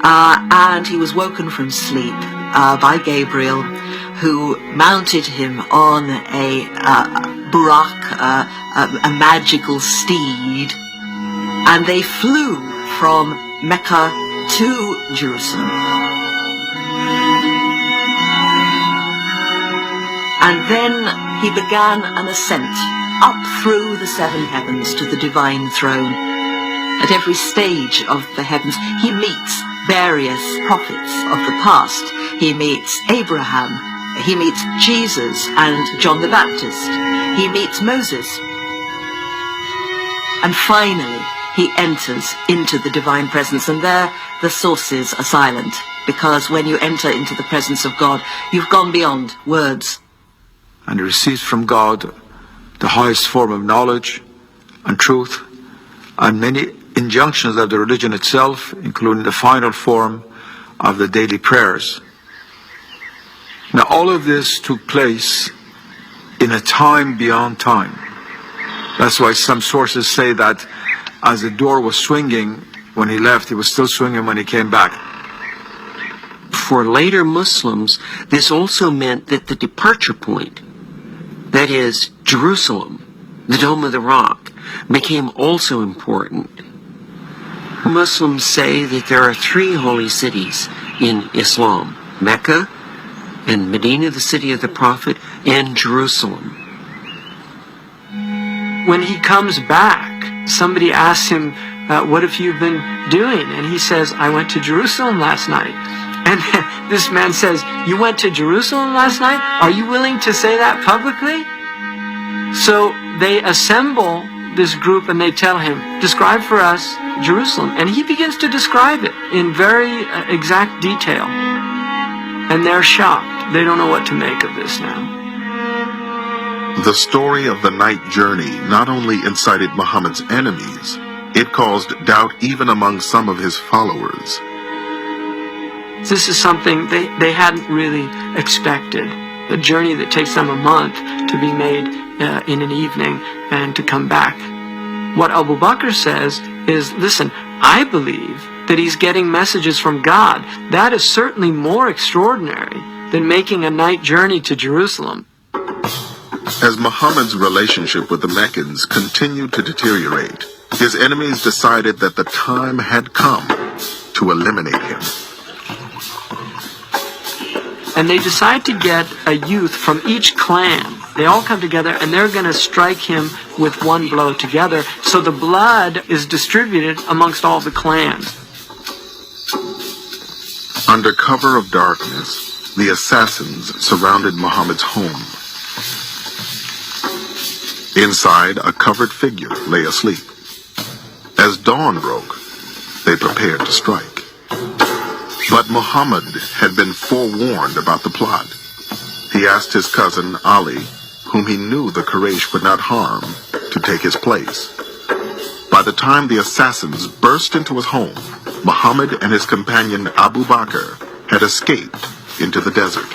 and he was woken from sleep by Gabriel, who mounted him on a burak, a magical steed, and they flew from Mecca to Jerusalem. And then he began an ascent up through the seven heavens to the divine throne. At every stage of the heavens, he meets various prophets of the past. He meets Abraham, he meets Jesus and John the Baptist, he meets Moses. And finally, he enters into the divine presence, and there the sources are silent, because when you enter into the presence of God, you've gone beyond words. And he receives from God the highest form of knowledge and truth, and many injunctions of the religion itself, including the final form of the daily prayers. Now, all of this took place in a time beyond time. That's why some sources say that as the door was swinging when he left, it was still swinging when he came back. For later Muslims, this also meant that the departure point, that is, Jerusalem, the Dome of the Rock, became also important. Muslims say that there are three holy cities in Islam: Mecca, and Medina, the city of the Prophet, and Jerusalem. When he comes back, somebody asks him, what have you been doing? And he says, I went to Jerusalem last night. And this man says, you went to Jerusalem last night? Are you willing to say that publicly? So they assemble this group and they tell him, describe for us Jerusalem. And he begins to describe it in very exact detail. And they're shocked. They don't know what to make of this now. The story of the night journey not only incited Muhammad's enemies, it caused doubt even among some of his followers. This is something they hadn't really expected. A journey that takes them a month to be made in an evening and to come back. What Abu Bakr says is, listen, I believe that he's getting messages from God. That is certainly more extraordinary than making a night journey to Jerusalem. As Muhammad's relationship with the Meccans continued to deteriorate, his enemies decided that the time had come to eliminate him. And they decide to get a youth from each clan. They all come together and they're going to strike him with one blow together. So the blood is distributed amongst all the clans. Under cover of darkness, the assassins surrounded Muhammad's home. Inside, a covered figure lay asleep. As dawn broke, they prepared to strike. But Muhammad had been forewarned about the plot. He asked his cousin Ali, whom he knew the Quraysh would not harm, to take his place. By the time the assassins burst into his home, Muhammad and his companion Abu Bakr had escaped into the desert.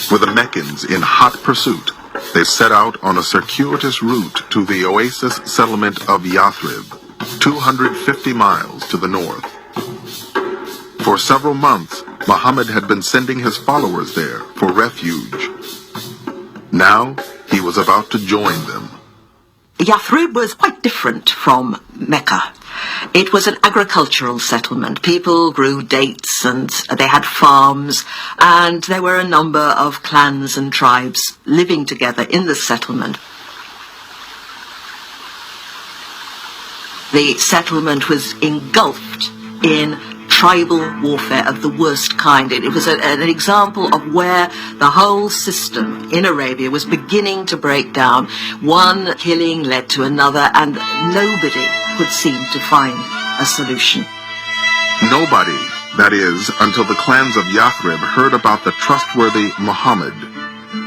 With the Meccans in hot pursuit, they set out on a circuitous route to the oasis settlement of Yathrib, 250 miles to the north. For several months, Muhammad had been sending his followers there for refuge. Now, he was about to join them. Yathrib was quite different from Mecca. It was an agricultural settlement. People grew dates and they had farms, and there were a number of clans and tribes living together in the settlement. The settlement was engulfed in tribal warfare of the worst kind. It was an example of where the whole system in Arabia was beginning to break down. One killing led to another, and nobody could seem to find a solution. Nobody, that is, until the clans of Yathrib heard about the trustworthy Muhammad,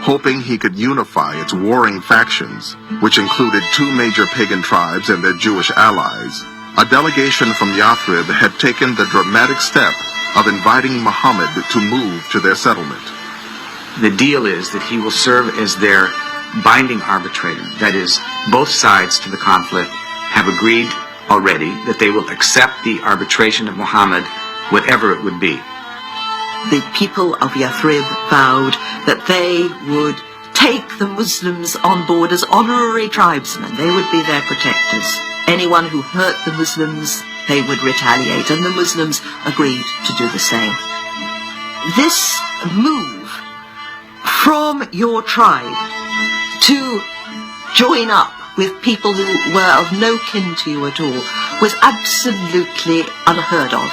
hoping he could unify its warring factions, which included two major pagan tribes and their Jewish allies. A delegation from Yathrib had taken the dramatic step of inviting Muhammad to move to their settlement. The deal is that he will serve as their binding arbitrator. That is, both sides to the conflict have agreed already that they will accept the arbitration of Muhammad, whatever it would be. The people of Yathrib vowed that they would take the Muslims on board as honorary tribesmen. They would be their protectors. Anyone who hurt the Muslims, they would retaliate, and the Muslims agreed to do the same. This move from your tribe to join up with people who were of no kin to you at all was absolutely unheard of.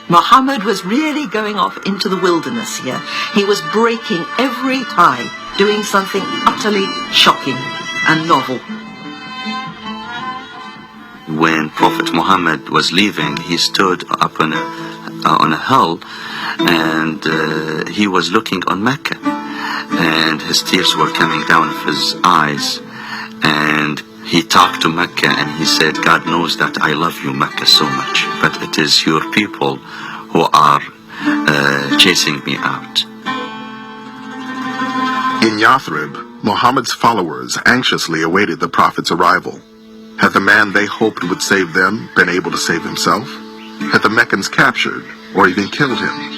Muhammad was really going off into the wilderness here. He was breaking every tie, doing something utterly shocking and novel. When Prophet Muhammad was leaving, he stood up on a hill, and he was looking on Mecca, and his tears were coming down of his eyes, and he talked to Mecca and he said, God knows that I love you, Mecca, so much, but it is your people who are chasing me out. In Yathrib, Muhammad's followers anxiously awaited the Prophet's arrival. Had the man they hoped would save them been able to save himself? Had the Meccans captured or even killed him?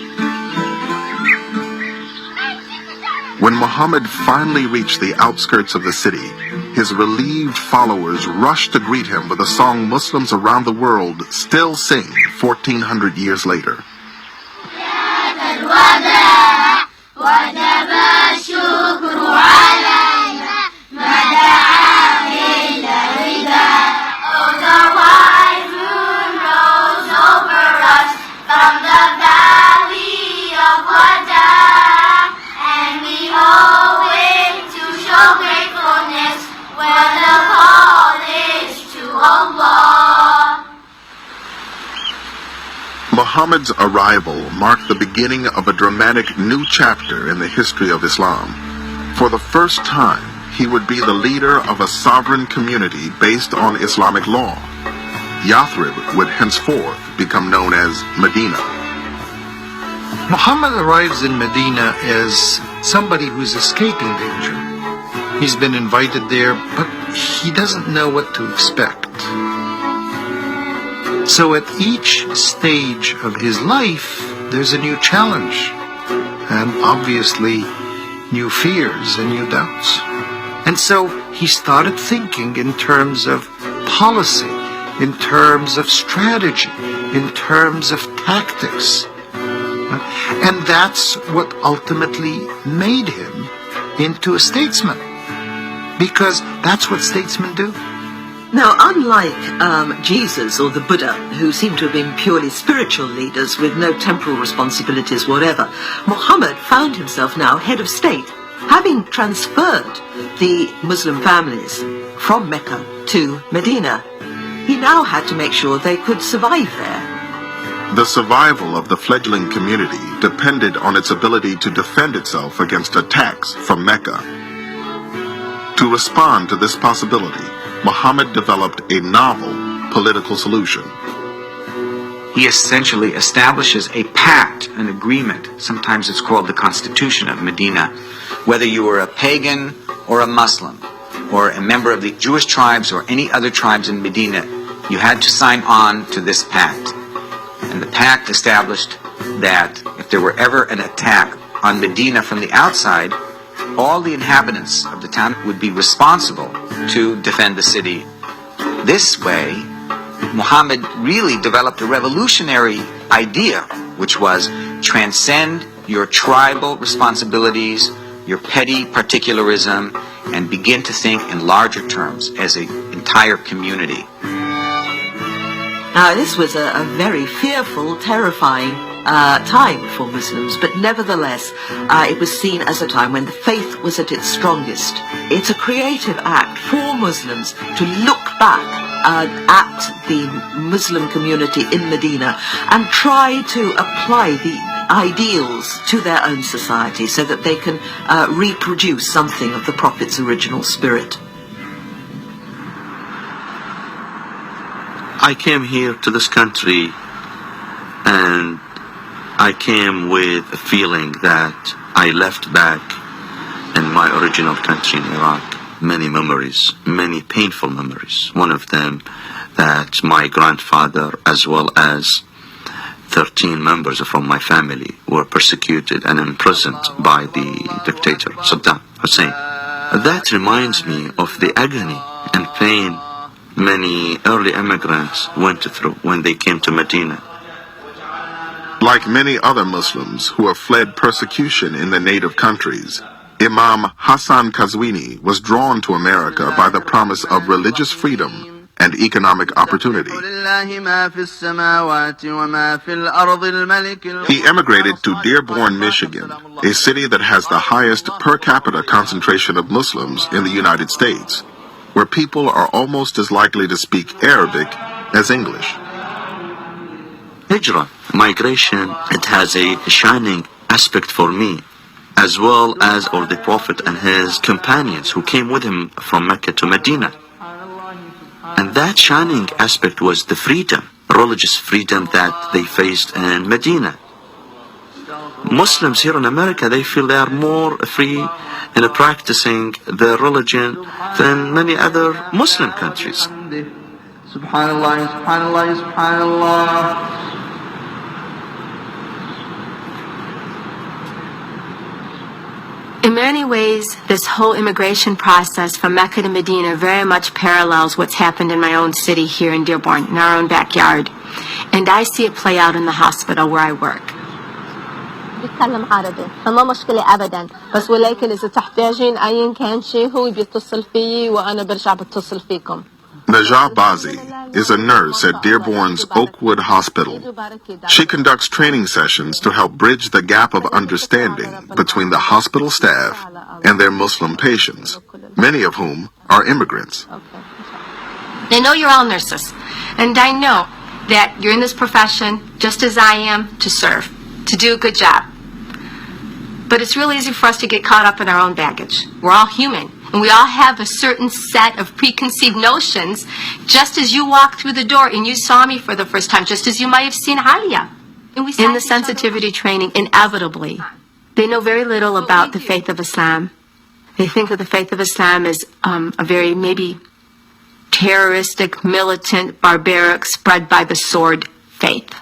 When Muhammad finally reached the outskirts of the city, his relieved followers rushed to greet him with a song Muslims around the world still sing 1400 years later. Muhammad's arrival marked the beginning of a dramatic new chapter in the history of Islam. For the first time, he would be the leader of a sovereign community based on Islamic law. Yathrib would henceforth become known as Medina. Muhammad arrives in Medina as somebody who's escaping danger. He's been invited there, but he doesn't know what to expect. So at each stage of his life, there's a new challenge, and obviously new fears and new doubts. And so he started thinking in terms of policy, in terms of strategy, in terms of tactics. And that's what ultimately made him into a statesman, because that's what statesmen do. Now, unlike Jesus or the Buddha, who seem to have been purely spiritual leaders with no temporal responsibilities whatever, Muhammad found himself now head of state, having transferred the Muslim families from Mecca to Medina. He now had to make sure they could survive there. The survival of the fledgling community depended on its ability to defend itself against attacks from Mecca. To respond to this possibility, Muhammad developed a novel political solution. He essentially establishes a pact, an agreement. Sometimes it's called the Constitution of Medina. Whether you were a pagan or a Muslim, or a member of the Jewish tribes or any other tribes in Medina, you had to sign on to this pact. And the pact established that if there were ever an attack on Medina from the outside, all the inhabitants of the town would be responsible to defend the city. This way, Muhammad really developed a revolutionary idea, which was transcend your tribal responsibilities, your petty particularism, and begin to think in larger terms as an entire community. Now, this was a very fearful, terrifying time for Muslims, but nevertheless, it was seen as a time when the faith was at its strongest. It's a creative act for Muslims to look back at the Muslim community in Medina and try to apply the ideals to their own society so that they can reproduce something of the Prophet's original spirit. I came here to this country and I came with a feeling that I left back in my original country in Iraq many memories, many painful memories. One of them that my grandfather as well as 13 members from my family were persecuted and imprisoned by the dictator Saddam Hussein. That reminds me of the agony and pain many early immigrants went through when they came to Medina. Like many other Muslims who have fled persecution in their native countries, Imam Hassan Qazwini was drawn to America by the promise of religious freedom and economic opportunity. He emigrated to Dearborn, Michigan, a city that has the highest per capita concentration of Muslims in the United States, where people are almost as likely to speak Arabic as English. Hijrah, migration, it has a shining aspect for me, as well as all the Prophet and his companions who came with him from Mecca to Medina. And that shining aspect was the freedom, religious freedom that they faced in Medina. Muslims here in America, they feel they are more free in practicing their religion than many other Muslim countries. Subhanallah, subhanallah, subhanallah. In many ways, this whole immigration process from Mecca to Medina very much parallels what's happened in my own city here in Dearborn, in our own backyard. And I see it play out in the hospital where I work. بيتكلم عربي فما مشكلة أبدا بس ولكن إذا تحتاجين أي كان شيء هو بيتصل فيي وأنا برجع بتصل فيكم. Najah Bazi is a nurse at Dearborn's Oakwood Hospital. She conducts training sessions to help bridge the gap of understanding between the hospital staff and their Muslim patients, many of whom are immigrants. I know you're all nurses, and I know that you're in this profession, just as I am, to serve, to do a good job. But it's really easy for us to get caught up in our own baggage. We're all human, and we all have a certain set of preconceived notions, just as you walked through the door and you saw me for the first time, just as you might have seen Alia. In the sensitivity training, inevitably, they know very little about the faith of Islam. They think of the faith of Islam as a very maybe terroristic, militant, barbaric, spread by the sword faith.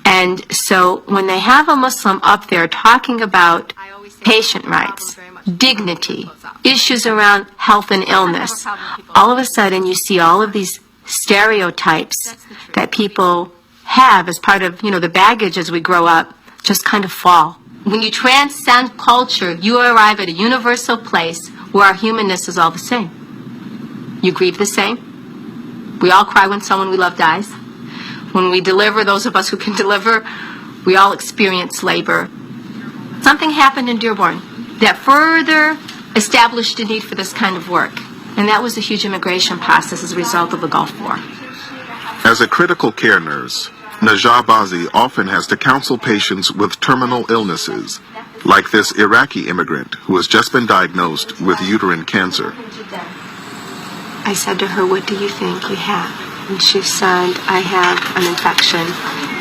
And so when they have a Muslim up there talking about patient rights, dignity, issues around health and illness, all of a sudden you see all of these stereotypes that people have as part of, the baggage as we grow up, just kind of fall. When you transcend culture, you arrive at a universal place where our humanness is all the same. You grieve the same. We all cry when someone we love dies. When we deliver, those of us who can deliver, we all experience labor. Something happened in Dearborn that further established a need for this kind of work. And that was a huge immigration process as a result of the Gulf War. As a critical care nurse, Najah Bazi often has to counsel patients with terminal illnesses, like this Iraqi immigrant who has just been diagnosed with uterine cancer. I said to her, "What do you think you have?" And she said, "I have an infection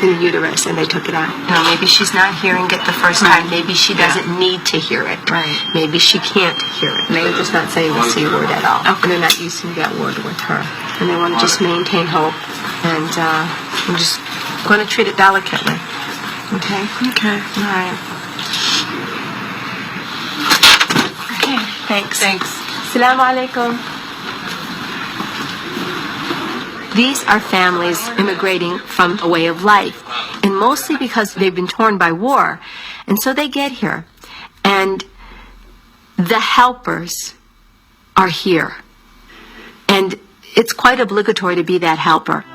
in the uterus," and they took it out. Maybe she's not hearing it the first time. Maybe she doesn't need to hear it. Maybe she can't hear it. They're just not saying the C word at all. And they're not using that word with her. And they want to just maintain hope. And I'm just going to treat it delicately. Okay? Okay. All right. Okay. Thanks. Assalamu alaikum. These are families immigrating from a way of life, and mostly because they've been torn by war. And so they get here, and the helpers are here. And it's quite obligatory to be that helper.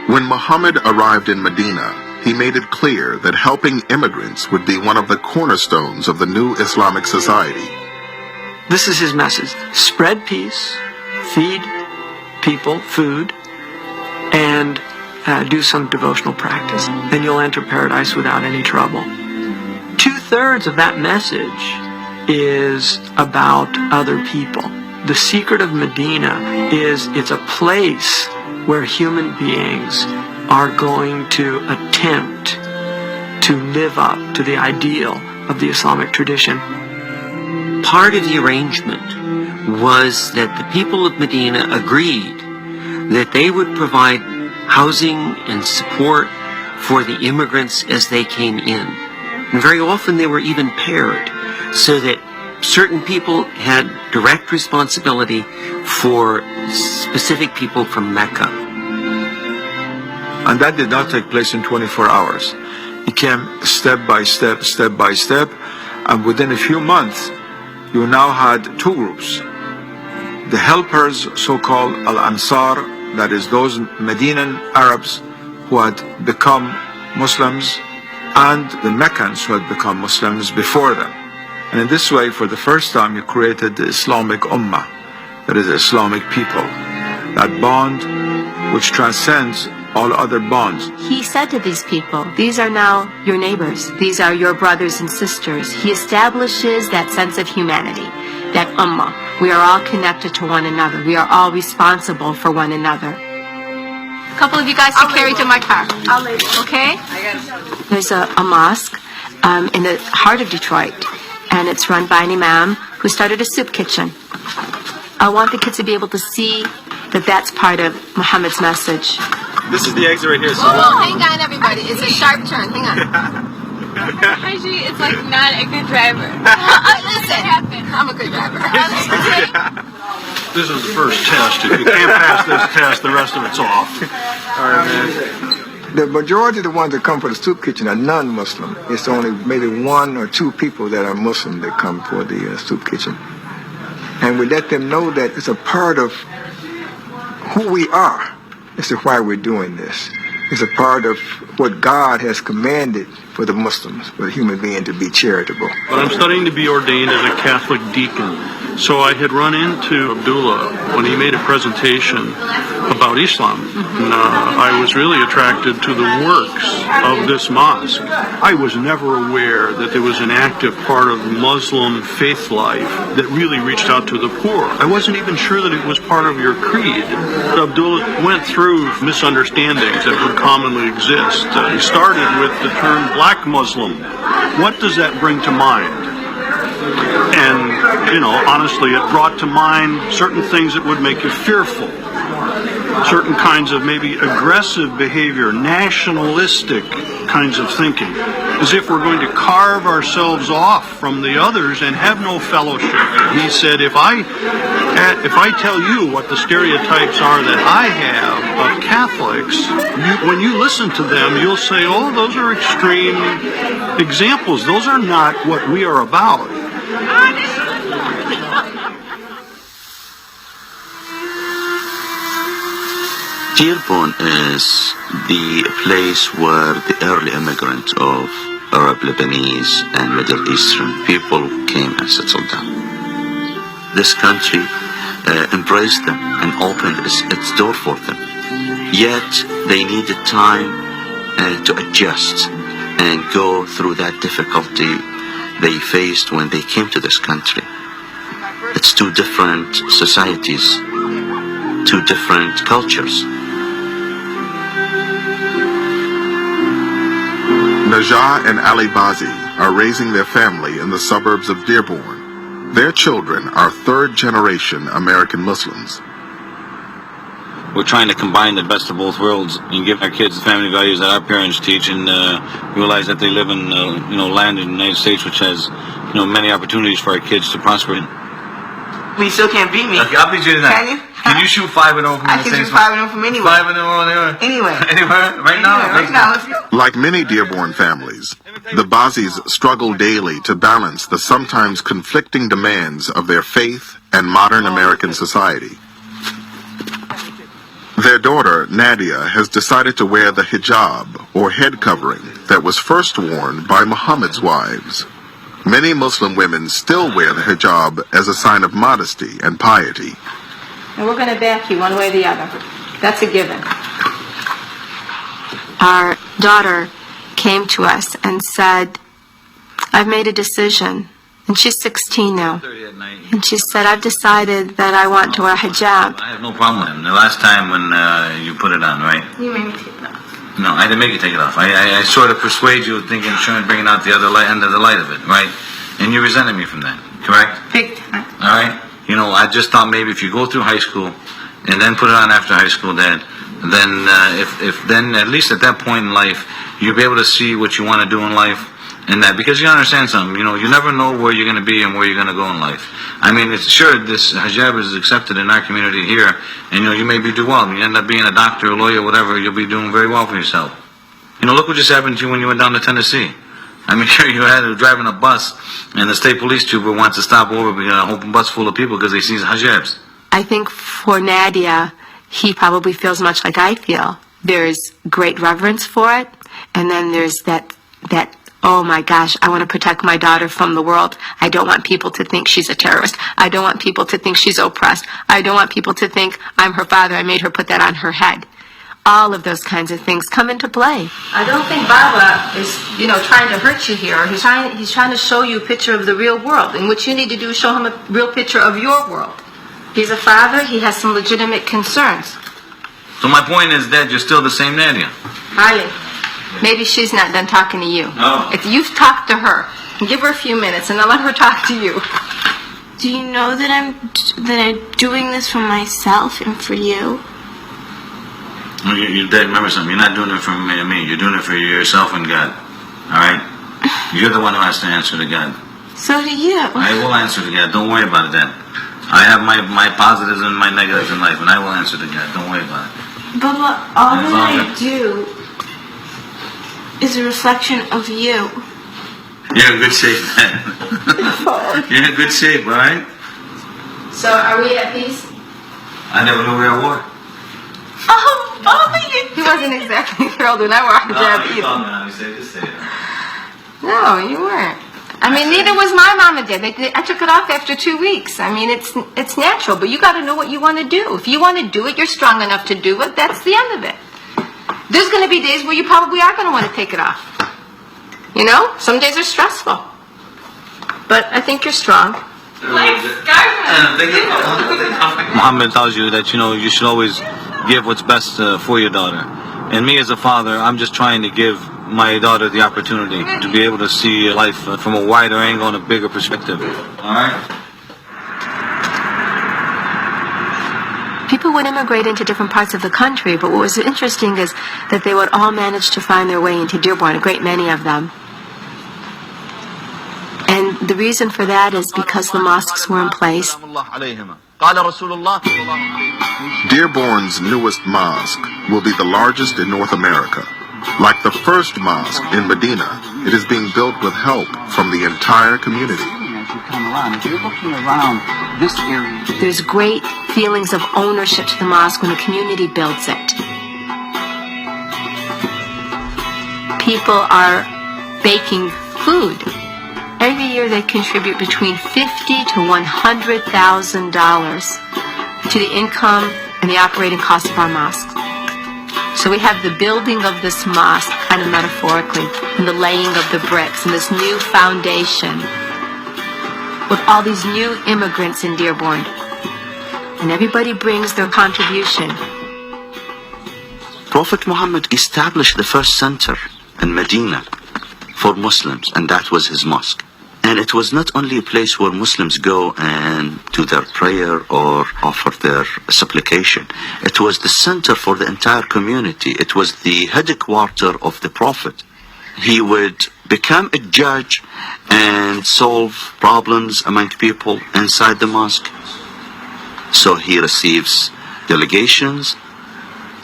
When Muhammad arrived in Medina, he made it clear that helping immigrants would be one of the cornerstones of the new Islamic society. This is his message. Spread peace, feed people food, and do some devotional practice. Then you'll enter paradise without any trouble. 2/3 of that message is about other people. The secret of Medina is it's a place where human beings are going to attempt to live up to the ideal of the Islamic tradition. Part of the arrangement was that the people of Medina agreed that they would provide housing and support for the immigrants as they came in. And very often they were even paired, so that certain people had direct responsibility for specific people from Mecca. And that did not take place in 24 hours. It came step by step, and within a few months, you now had two groups. The helpers, so-called Al-Ansar, that is those Medinan Arabs who had become Muslims, and the Meccans who had become Muslims before them. And in this way, for the first time, you created the Islamic Ummah, that is the Islamic people, that bond which transcends all other bonds. He said to these people, these are now your neighbors. These are your brothers and sisters. He establishes that sense of humanity, that ummah. We are all connected to one another. We are all responsible for one another. A couple of you guys can carry to my car. I'll leave. Okay? There's a mosque in the heart of Detroit, and it's run by an imam who started a soup kitchen. I want the kids to be able to see that that's part of Muhammad's message. This is the exit right here. So Whoa, hang on, everybody. It's a sharp turn. Hang on. Actually, it's like not a good driver. Listen, I'm a good driver. This is the first test. If you can't pass this test, the rest of it's off. All right, man. The majority of the ones that come for the soup kitchen are non-Muslim. It's only maybe 1 or 2 people that are Muslim that come for the soup kitchen. And we let them know that it's a part of who we are. This is why we're doing this. It's a part of what God has commanded for the Muslims, for the human being to be charitable. But I'm studying to be ordained as a Catholic deacon. So I had run into Abdullah when he made a presentation about Islam. And, I was really attracted to the works of this mosque. I was never aware that there was an active part of Muslim faith life that really reached out to the poor. I wasn't even sure that it was part of your creed. Abdullah went through misunderstandings that would commonly exist. He started with the term black Muslim. What does that bring to mind? And, honestly, it brought to mind certain things that would make you fearful. Certain kinds of maybe aggressive behavior, nationalistic kinds of thinking, as if we're going to carve ourselves off from the others and have no fellowship. He said, if I tell you what the stereotypes are that I have of Catholics, when you listen to them, you'll say, oh, those are extreme examples. Those are not what we are about. Dearborn is the place where the early immigrants of Arab, Lebanese, and Middle Eastern people came and settled down. This country embraced them and opened its door for them. Yet they needed time to adjust and go through that difficulty they faced when they came to this country. It's two different societies, two different cultures. Najah and Ali Bazi are raising their family in the suburbs of Dearborn. Their children are third-generation American Muslims. We're trying to combine the best of both worlds and give our kids the family values that our parents teach, and realize that they live in land in the United States which has many opportunities for our kids to prosper in. You still can't beat me. Okay, I'll beat you tonight. Can you? Can you shoot 5-0 from I the can same shoot spot? 5-0 from anywhere. 5-0 anywhere. Anywhere. Right now? Right now, let's go. Like many Dearborn families, the Bazis struggle daily to balance the sometimes conflicting demands of their faith and modern American society. Their daughter, Nadia, has decided to wear the hijab, or head covering, that was first worn by Muhammad's wives. Many Muslim women still wear the hijab as a sign of modesty and piety. And we're going to back you one way or the other. That's a given. Our daughter came to us and said, I've made a decision. And she's 16 now. And she said, I've decided that I want to wear hijab. I have no problem with him. The last time when you put it on, right? You made me take it off. No, I didn't make you take it off. I sort of persuade you thinking, trying to bring out the other end of the light of it, right? And you resented me from that, correct? Big time. All right? I just thought maybe if you go through high school and then put it on after high school, Dad, then if then at least at that point in life, you'll be able to see what you want to do in life. And that, because you understand something, you never know where you're going to be and where you're going to go in life. I mean, it's sure this hijab is accepted in our community here, and you may do well. You end up being a doctor, a lawyer, whatever, you'll be doing very well for yourself. Look what just happened to you when you went down to Tennessee. I mean, you had driving a bus, and the state police trooper wants to stop over a whole bus full of people because they see hijabs. I think for Nadia, he probably feels much like I feel. There's great reverence for it, and then there's that oh my gosh, I want to protect my daughter from the world. I don't want people to think she's a terrorist. I don't want people to think she's oppressed. I don't want people to think I'm her father. I made her put that on her head. All of those kinds of things come into play. I don't think Baba is, trying to hurt you here. He's trying to show you a picture of the real world. And what you need to do is show him a real picture of your world. He's a father. He has some legitimate concerns. So my point is that you're still the same Nadia. Highly. Maybe she's not done talking to you. No. If you've talked to her, give her a few minutes and then let her talk to you. Do you know that I'm doing this for myself and for you? You remember something. You're not doing it for me. You're doing it for yourself and God. All right? You're the one who has to answer to God. So do you. I will answer to God. Don't worry about it then. I have my positives and my negatives in life, and I will answer to God. Don't worry about it. But all that I do is a reflection of you. You're in good shape, man. You're in good shape, all right? So are we at peace? I never knew we were at war. Oh, Bobby, he wasn't exactly thrilled when I wore a hijab either. Just say it. No, you weren't. I I mean, neither was my mom and dad. I took it off after 2 weeks. I mean, it's natural, but you got to know what you want to do. If you want to do it, you're strong enough to do it. That's the end of it. There's going to be days where you probably are going to want to take it off. You know, some days are stressful, but I think you're strong. Muhammad tells you that, you should always give what's best for your daughter. And me as a father, I'm just trying to give my daughter the opportunity to be able to see life from a wider angle and a bigger perspective. All right? People would immigrate into different parts of the country, but what was interesting is that they would all manage to find their way into Dearborn, a great many of them. And the reason for that is because the mosques were in place. Dearborn's newest mosque will be the largest in North America. Like the first mosque in Medina, it is being built with help from the entire community. If you're looking around this area, there's great feelings of ownership to the mosque when the community builds it. People are baking food. Every year they contribute between $50,000 to $100,000 to the income and the operating costs of our mosques. So we have the building of this mosque, kind of metaphorically, and the laying of the bricks, and this new foundation with all these new immigrants in Dearborn. And everybody brings their contribution. Prophet Muhammad established the first center in Medina for Muslims, and that was his mosque. And it was not only a place where Muslims go and do their prayer or offer their supplication. It was the center for the entire community. It was the headquarters of the Prophet. He would become a judge and solve problems among people inside the mosque. So he receives delegations.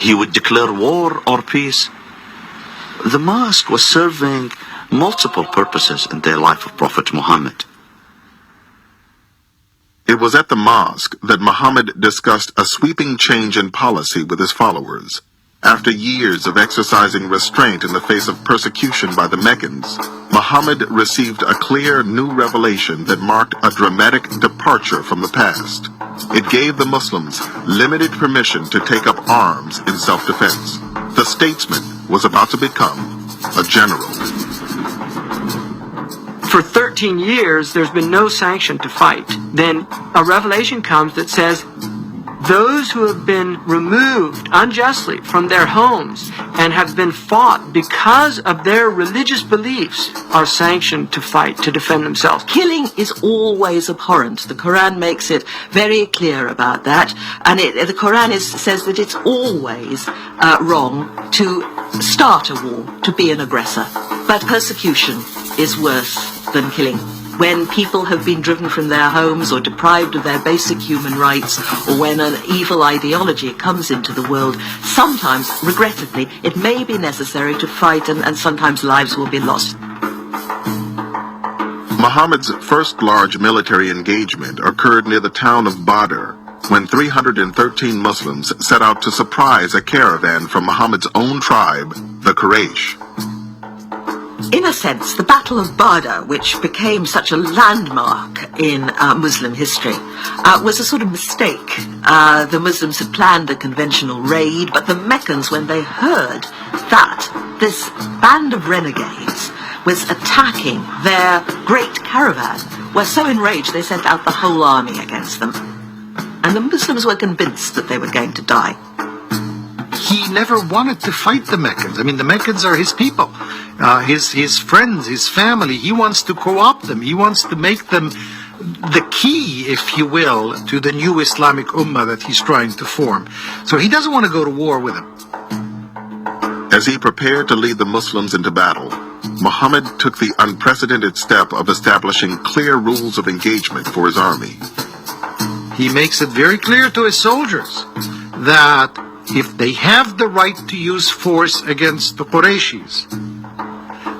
He would declare war or peace. The mosque was serving multiple purposes in the life of Prophet Muhammad. It was at the mosque that Muhammad discussed a sweeping change in policy with his followers. After years of exercising restraint in the face of persecution by the Meccans, Muhammad received a clear new revelation that marked a dramatic departure from the past. It gave the Muslims limited permission to take up arms in self-defense. The statesman was about to become a general. For 13 years, there's been no sanction to fight. Then a revelation comes that says, those who have been removed unjustly from their homes and have been fought because of their religious beliefs are sanctioned to fight, to defend themselves. Killing is always abhorrent. The Quran makes it very clear about that. And the Quran says that it's always wrong to start a war, to be an aggressor. But persecution is worse than killing. When people have been driven from their homes or deprived of their basic human rights, or when an evil ideology comes into the world, sometimes, regrettably, it may be necessary to fight, and sometimes lives will be lost. Muhammad's first large military engagement occurred near the town of Badr, when 313 Muslims set out to surprise a caravan from Muhammad's own tribe, the Quraysh. In a sense, the Battle of Badr, which became such a landmark in Muslim history, was a sort of mistake. The Muslims had planned a conventional raid, but the Meccans, when they heard that this band of renegades was attacking their great caravan, were so enraged they sent out the whole army against them. And the Muslims were convinced that they were going to die. He never wanted to fight the Meccans. I mean, the Meccans are his people, his friends, his family. He wants to co-opt them. He wants to make them the key, if you will, to the new Islamic Ummah that he's trying to form. So he doesn't want to go to war with them. As he prepared to lead the Muslims into battle, Muhammad took the unprecedented step of establishing clear rules of engagement for his army. He makes it very clear to his soldiers that if they have the right to use force against the Qurayshis,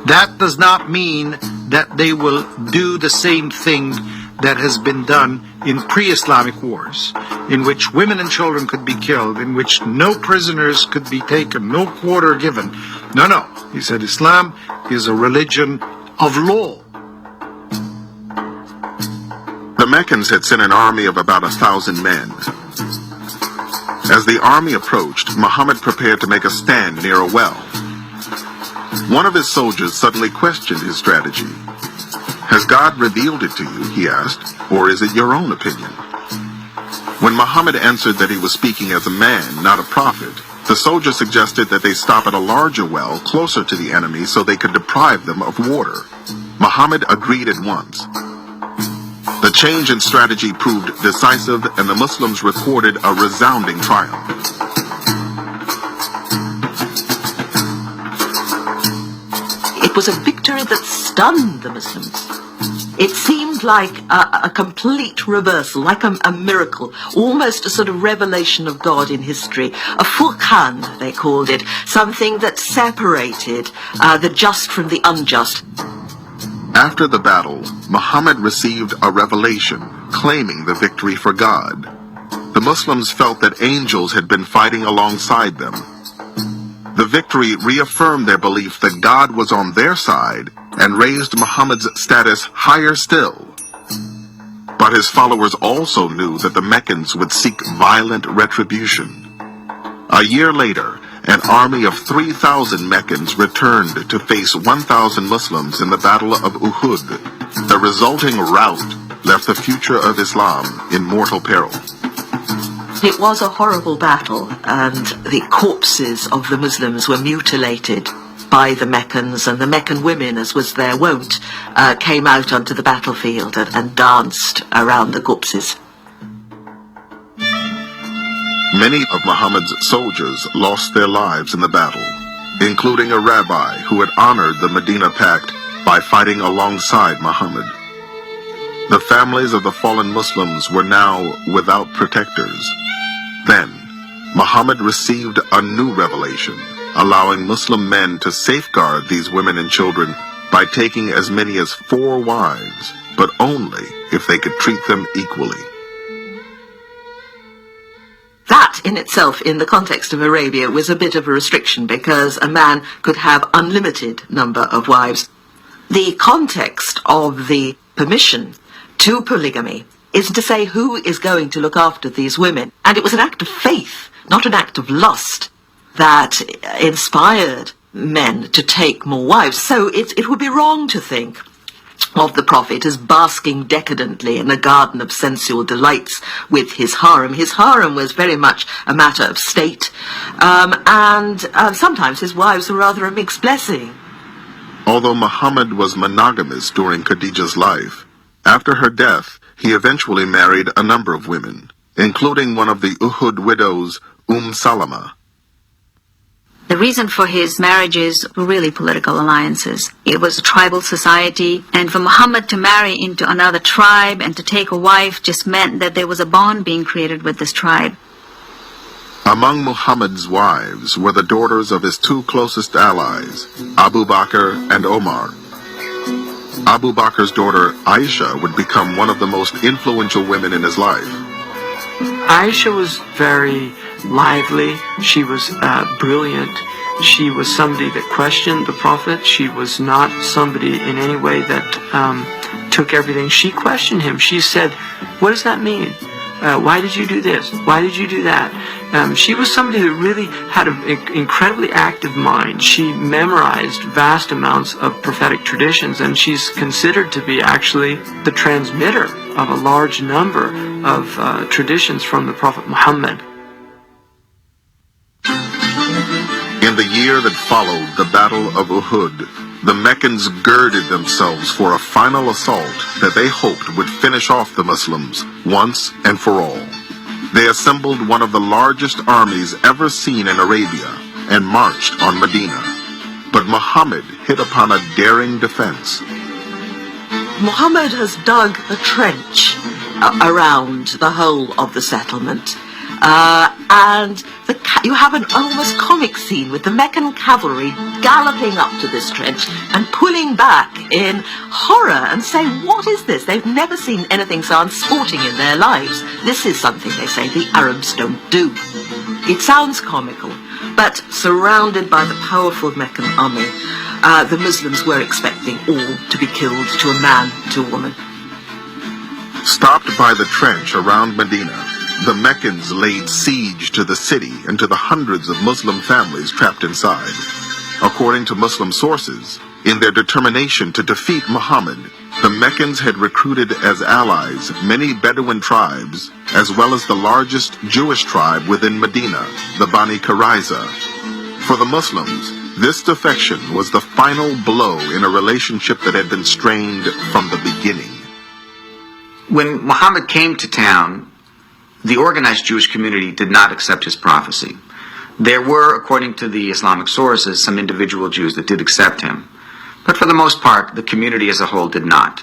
that does not mean that they will do the same thing that has been done in pre-Islamic wars, in which women and children could be killed, in which no prisoners could be taken, no quarter given. No. He said Islam is a religion of law. The Meccans had sent an army of about 1,000 men. As the army approached, Muhammad prepared to make a stand near a well. One of his soldiers suddenly questioned his strategy. "Has God revealed it to you," he asked, "or is it your own opinion?" When Muhammad answered that he was speaking as a man, not a prophet, the soldier suggested that they stop at a larger well closer to the enemy so they could deprive them of water. Muhammad agreed at once. The change in strategy proved decisive, and the Muslims recorded a resounding triumph. It was a victory that stunned the Muslims. It seemed like a complete reversal, like a miracle, almost a sort of revelation of God in history. A furqan, they called it, something that separated the just from the unjust. After the battle, Muhammad received a revelation claiming the victory for God. The Muslims felt that angels had been fighting alongside them. The victory reaffirmed their belief that God was on their side and raised Muhammad's status higher still. But his followers also knew that the Meccans would seek violent retribution. A year later, an army of 3,000 Meccans returned to face 1,000 Muslims in the Battle of Uhud. The resulting rout left the future of Islam in mortal peril. It was a horrible battle, and the corpses of the Muslims were mutilated by the Meccans, and the Meccan women, as was their wont, came out onto the battlefield and danced around the corpses. Many of Muhammad's soldiers lost their lives in the battle, including a rabbi who had honored the Medina Pact by fighting alongside Muhammad. The families of the fallen Muslims were now without protectors. Then, Muhammad received a new revelation, allowing Muslim men to safeguard these women and children by taking as many as 4 wives, but only if they could treat them equally. That in itself, in the context of Arabia, was a bit of a restriction because a man could have unlimited number of wives. The context of the permission to polygamy is to say who is going to look after these women. And it was an act of faith, not an act of lust, that inspired men to take more wives. So it would be wrong to think of the Prophet as basking decadently in a garden of sensual delights with his harem. His harem was very much a matter of state, and sometimes his wives were rather a mixed blessing. Although Muhammad was monogamous during Khadija's life, after her death, he eventually married a number of women, including one of the Uhud widows, Salama. The reason for his marriages were really political alliances. It was a tribal society, and for Muhammad to marry into another tribe and to take a wife just meant that there was a bond being created with this tribe. Among Muhammad's wives were the daughters of his 2 closest allies, Abu Bakr and Omar. Abu Bakr's daughter, Aisha, would become one of the most influential women in his life. Aisha was very lively. She was brilliant. She was somebody that questioned the Prophet. She was not somebody in any way that took everything. She questioned him. She said, "What does that mean? Why did you do this? Why did you do that?" She was somebody that really had an incredibly active mind. She memorized vast amounts of prophetic traditions, and she's considered to be actually the transmitter of a large number of traditions from the Prophet Muhammad. In the year that followed the Battle of Uhud, the Meccans girded themselves for a final assault that they hoped would finish off the Muslims once and for all. They assembled one of the largest armies ever seen in Arabia and marched on Medina. But Muhammad hit upon a daring defense. Muhammad has dug a trench around the whole of the settlement. And you have an almost comic scene with the Meccan cavalry galloping up to this trench and pulling back in horror and saying, "What is this?" They've never seen anything so unsporting in their lives. This is something, they say, the Arabs don't do. It sounds comical, but surrounded by the powerful Meccan army, the Muslims were expecting all to be killed, to a man, to a woman. Stopped by the trench around Medina, the Meccans laid siege to the city and to the hundreds of Muslim families trapped inside. According to Muslim sources, in their determination to defeat Muhammad, the Meccans had recruited as allies many Bedouin tribes, as well as the largest Jewish tribe within Medina, the Bani Qurayza. For the Muslims, this defection was the final blow in a relationship that had been strained from the beginning. When Muhammad came to town, the organized Jewish community did not accept his prophecy. There were, according to the Islamic sources, some individual Jews that did accept him. But for the most part, the community as a whole did not.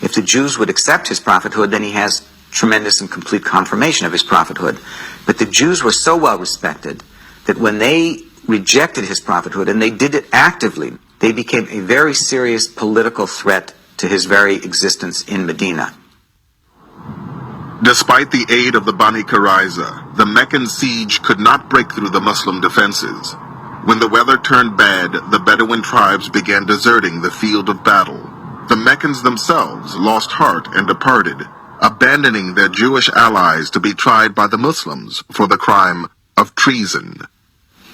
If the Jews would accept his prophethood, then he has tremendous and complete confirmation of his prophethood. But the Jews were so well respected that when they rejected his prophethood, and they did it actively, they became a very serious political threat to his very existence in Medina. Despite the aid of the Bani Qurayza, the Meccan siege could not break through the Muslim defenses. When the weather turned bad, the Bedouin tribes began deserting the field of battle. The Meccans themselves lost heart and departed, abandoning their Jewish allies to be tried by the Muslims for the crime of treason.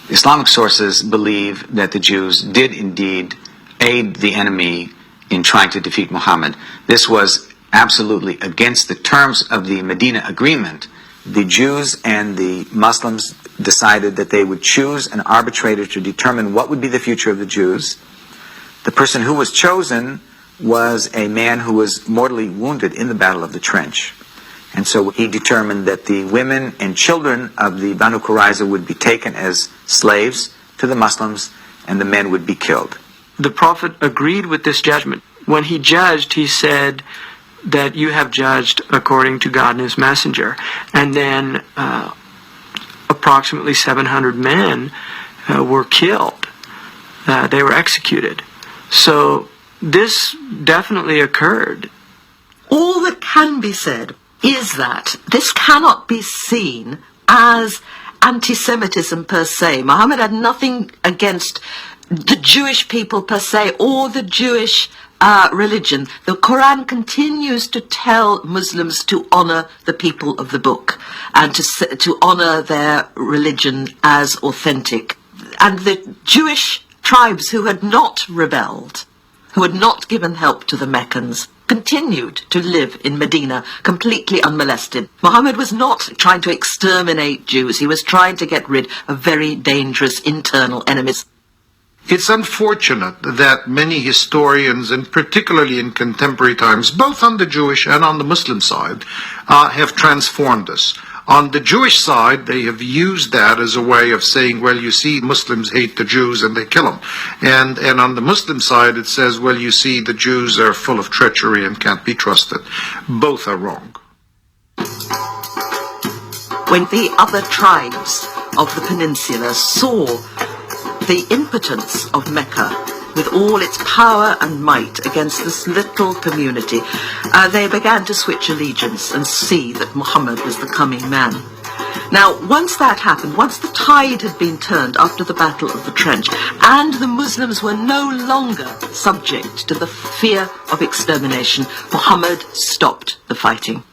Islamic sources believe that the Jews did indeed aid the enemy in trying to defeat Muhammad. This was absolutely against the terms of the Medina Agreement. The Jews and the Muslims decided that they would choose an arbitrator to determine what would be the future of the Jews. The person who was chosen was a man who was mortally wounded in the Battle of the Trench. And so he determined that the women and children of the Banu Qurayza would be taken as slaves to the Muslims, and the men would be killed. The Prophet agreed with this judgment. When he judged, he said that you have judged according to God and His Messenger. And then approximately 700 men were killed. They were executed. So this definitely occurred. All that can be said is that this cannot be seen as anti-Semitism per se. Muhammad had nothing against the Jewish people per se or the Jewish religion. The Quran continues to tell Muslims to honor the people of the book and to honor their religion as authentic. And the Jewish tribes who had not rebelled, who had not given help to the Meccans, continued to live in Medina completely unmolested. Muhammad was not trying to exterminate Jews. He was trying to get rid of very dangerous internal enemies. It's unfortunate that many historians, and particularly in contemporary times, both on the Jewish and on the Muslim side, have transformed us. On the Jewish side, they have used that as a way of saying, well, you see, Muslims hate the Jews and they kill them. And on the Muslim side, it says, well, you see, the Jews are full of treachery and can't be trusted. Both are wrong. When the other tribes of the peninsula saw the impotence of Mecca with all its power and might against this little community, they began to switch allegiance and see that Muhammad was the coming man. Now, once that happened, once the tide had been turned after the Battle of the Trench, and the Muslims were no longer subject to the fear of extermination, Muhammad stopped the fighting.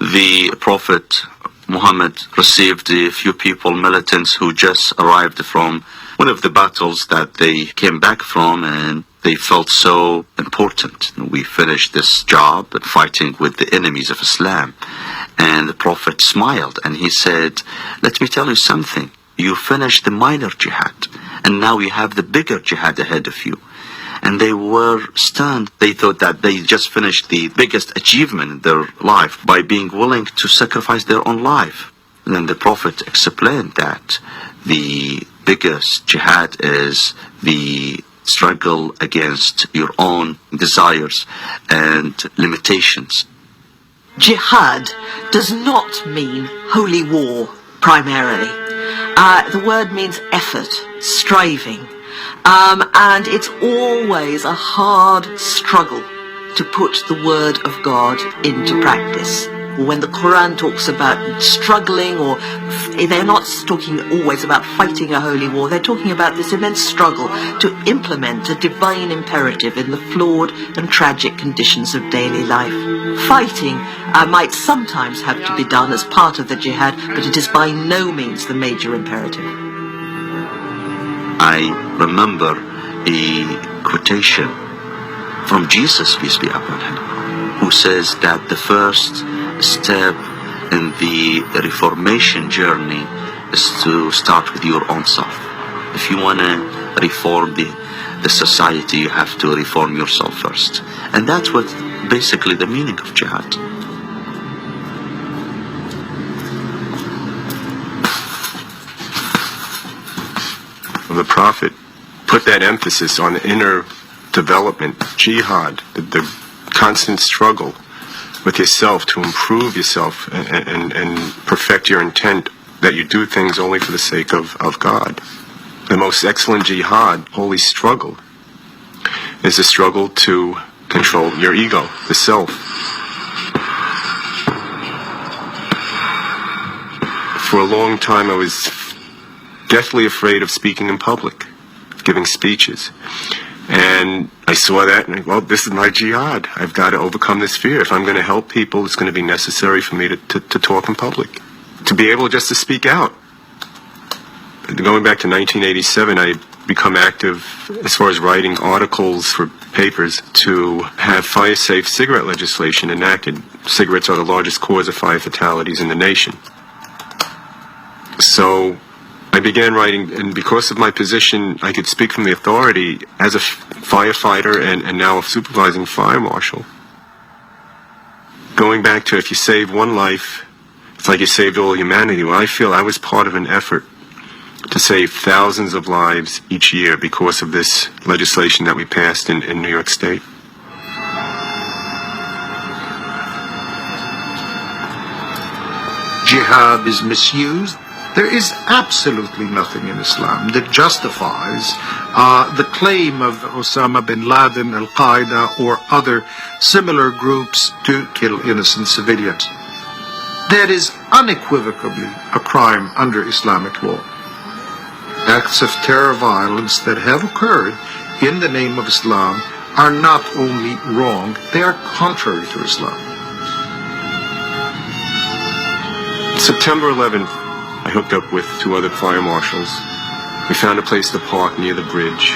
The Prophet Muhammad received a few people, militants, who just arrived from one of the battles that they came back from, and they felt so important. We finished this job and fighting with the enemies of Islam. And the Prophet smiled and he said, let me tell you something. You finished the minor jihad, and now you have the bigger jihad ahead of you. And they were stunned. They thought that they just finished the biggest achievement in their life by being willing to sacrifice their own life. And then the Prophet explained that the biggest jihad is the struggle against your own desires and limitations. Jihad does not mean holy war, primarily. The word means effort, striving. And it's always a hard struggle to put the word of God into practice. or when the Quran talks about struggling, or they're not talking always about fighting a holy war, they're talking about this immense struggle to implement a divine imperative in the flawed and tragic conditions of daily life. Fighting might sometimes have to be done as part of the jihad, but it is by no means the major imperative. I remember a quotation from Jesus, peace be upon him, who says that the first step in the reformation journey is to start with your own self. If you want to reform the society, you have to reform yourself first. And that's what basically the meaning of jihad. The Prophet put that emphasis on inner development, jihad, the constant struggle with yourself to improve yourself and perfect your intent, that you do things only for the sake of God. The most excellent jihad, holy struggle, is the struggle to control your ego, the self. For a long time I was deathly afraid of speaking in public, giving speeches. And I saw that and, well, this is my jihad. I've got to overcome this fear. If I'm going to help people, it's going to be necessary for me to talk in public, to be able just to speak out. Going back to 1987, I become active as far as writing articles for papers to have fire-safe cigarette legislation enacted. Cigarettes are the largest cause of fire fatalities in the nation. So I began writing, and because of my position, I could speak from the authority as a firefighter and now a supervising fire marshal. Going back to, if you save one life, it's like you saved all humanity. Well, I feel I was part of an effort to save thousands of lives each year because of this legislation that we passed in New York State. Jihad is misused. There is absolutely nothing in Islam that justifies the claim of Osama bin Laden, Al-Qaeda, or other similar groups to kill innocent civilians. That is unequivocally a crime under Islamic law. Acts of terror violence that have occurred in the name of Islam are not only wrong, they are contrary to Islam. September 11th, I hooked up with 2 other fire marshals. We found a place to park near the bridge,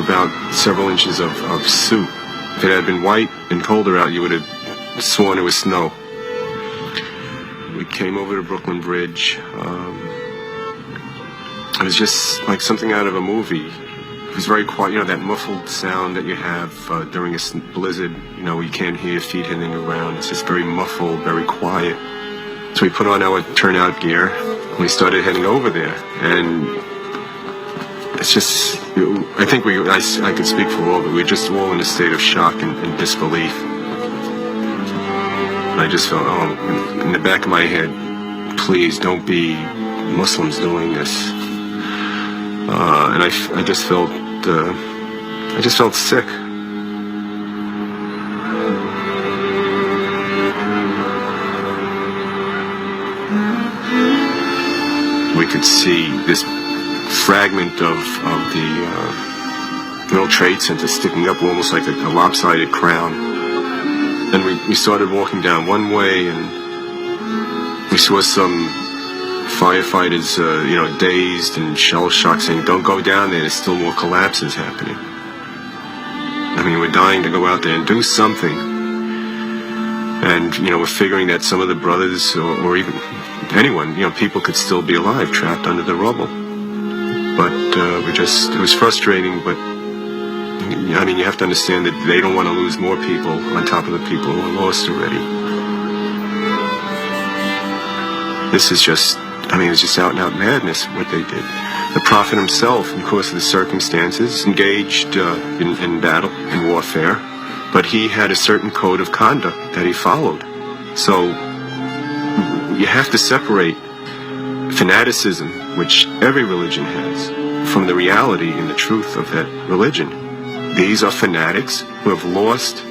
about several inches of soot. If it had been white and colder out, you would have sworn it was snow. We came over to Brooklyn Bridge. It was just like something out of a movie. It was very quiet, you know, that muffled sound that you have during a blizzard, you know, you can't hear your feet hitting the ground. It's just very muffled, very quiet. So we put on our turnout gear. We started heading over there, and it's just, I think I could speak for all of it. We're just all in a state of shock and disbelief. And I just felt, in the back of my head, please don't be Muslims doing this. And I just felt sick. We could see this fragment of the World Trade Center sticking up almost like a lopsided crown. And we started walking down one way, and we saw some firefighters, dazed and shell-shocked, saying, "Don't go down there, there's still more collapses happening." I mean, we're dying to go out there and do something. And, we're figuring that some of the brothers, or even anyone, people could still be alive, trapped under the rubble. But it was frustrating, but, you have to understand that they don't want to lose more people on top of the people who are lost already. This is just, it's just out-and-out madness, what they did. The Prophet himself, because of the circumstances, engaged in battle, in warfare, but he had a certain code of conduct that he followed. So you have to separate fanaticism, which every religion has, from the reality and the truth of that religion. These are fanatics who have lost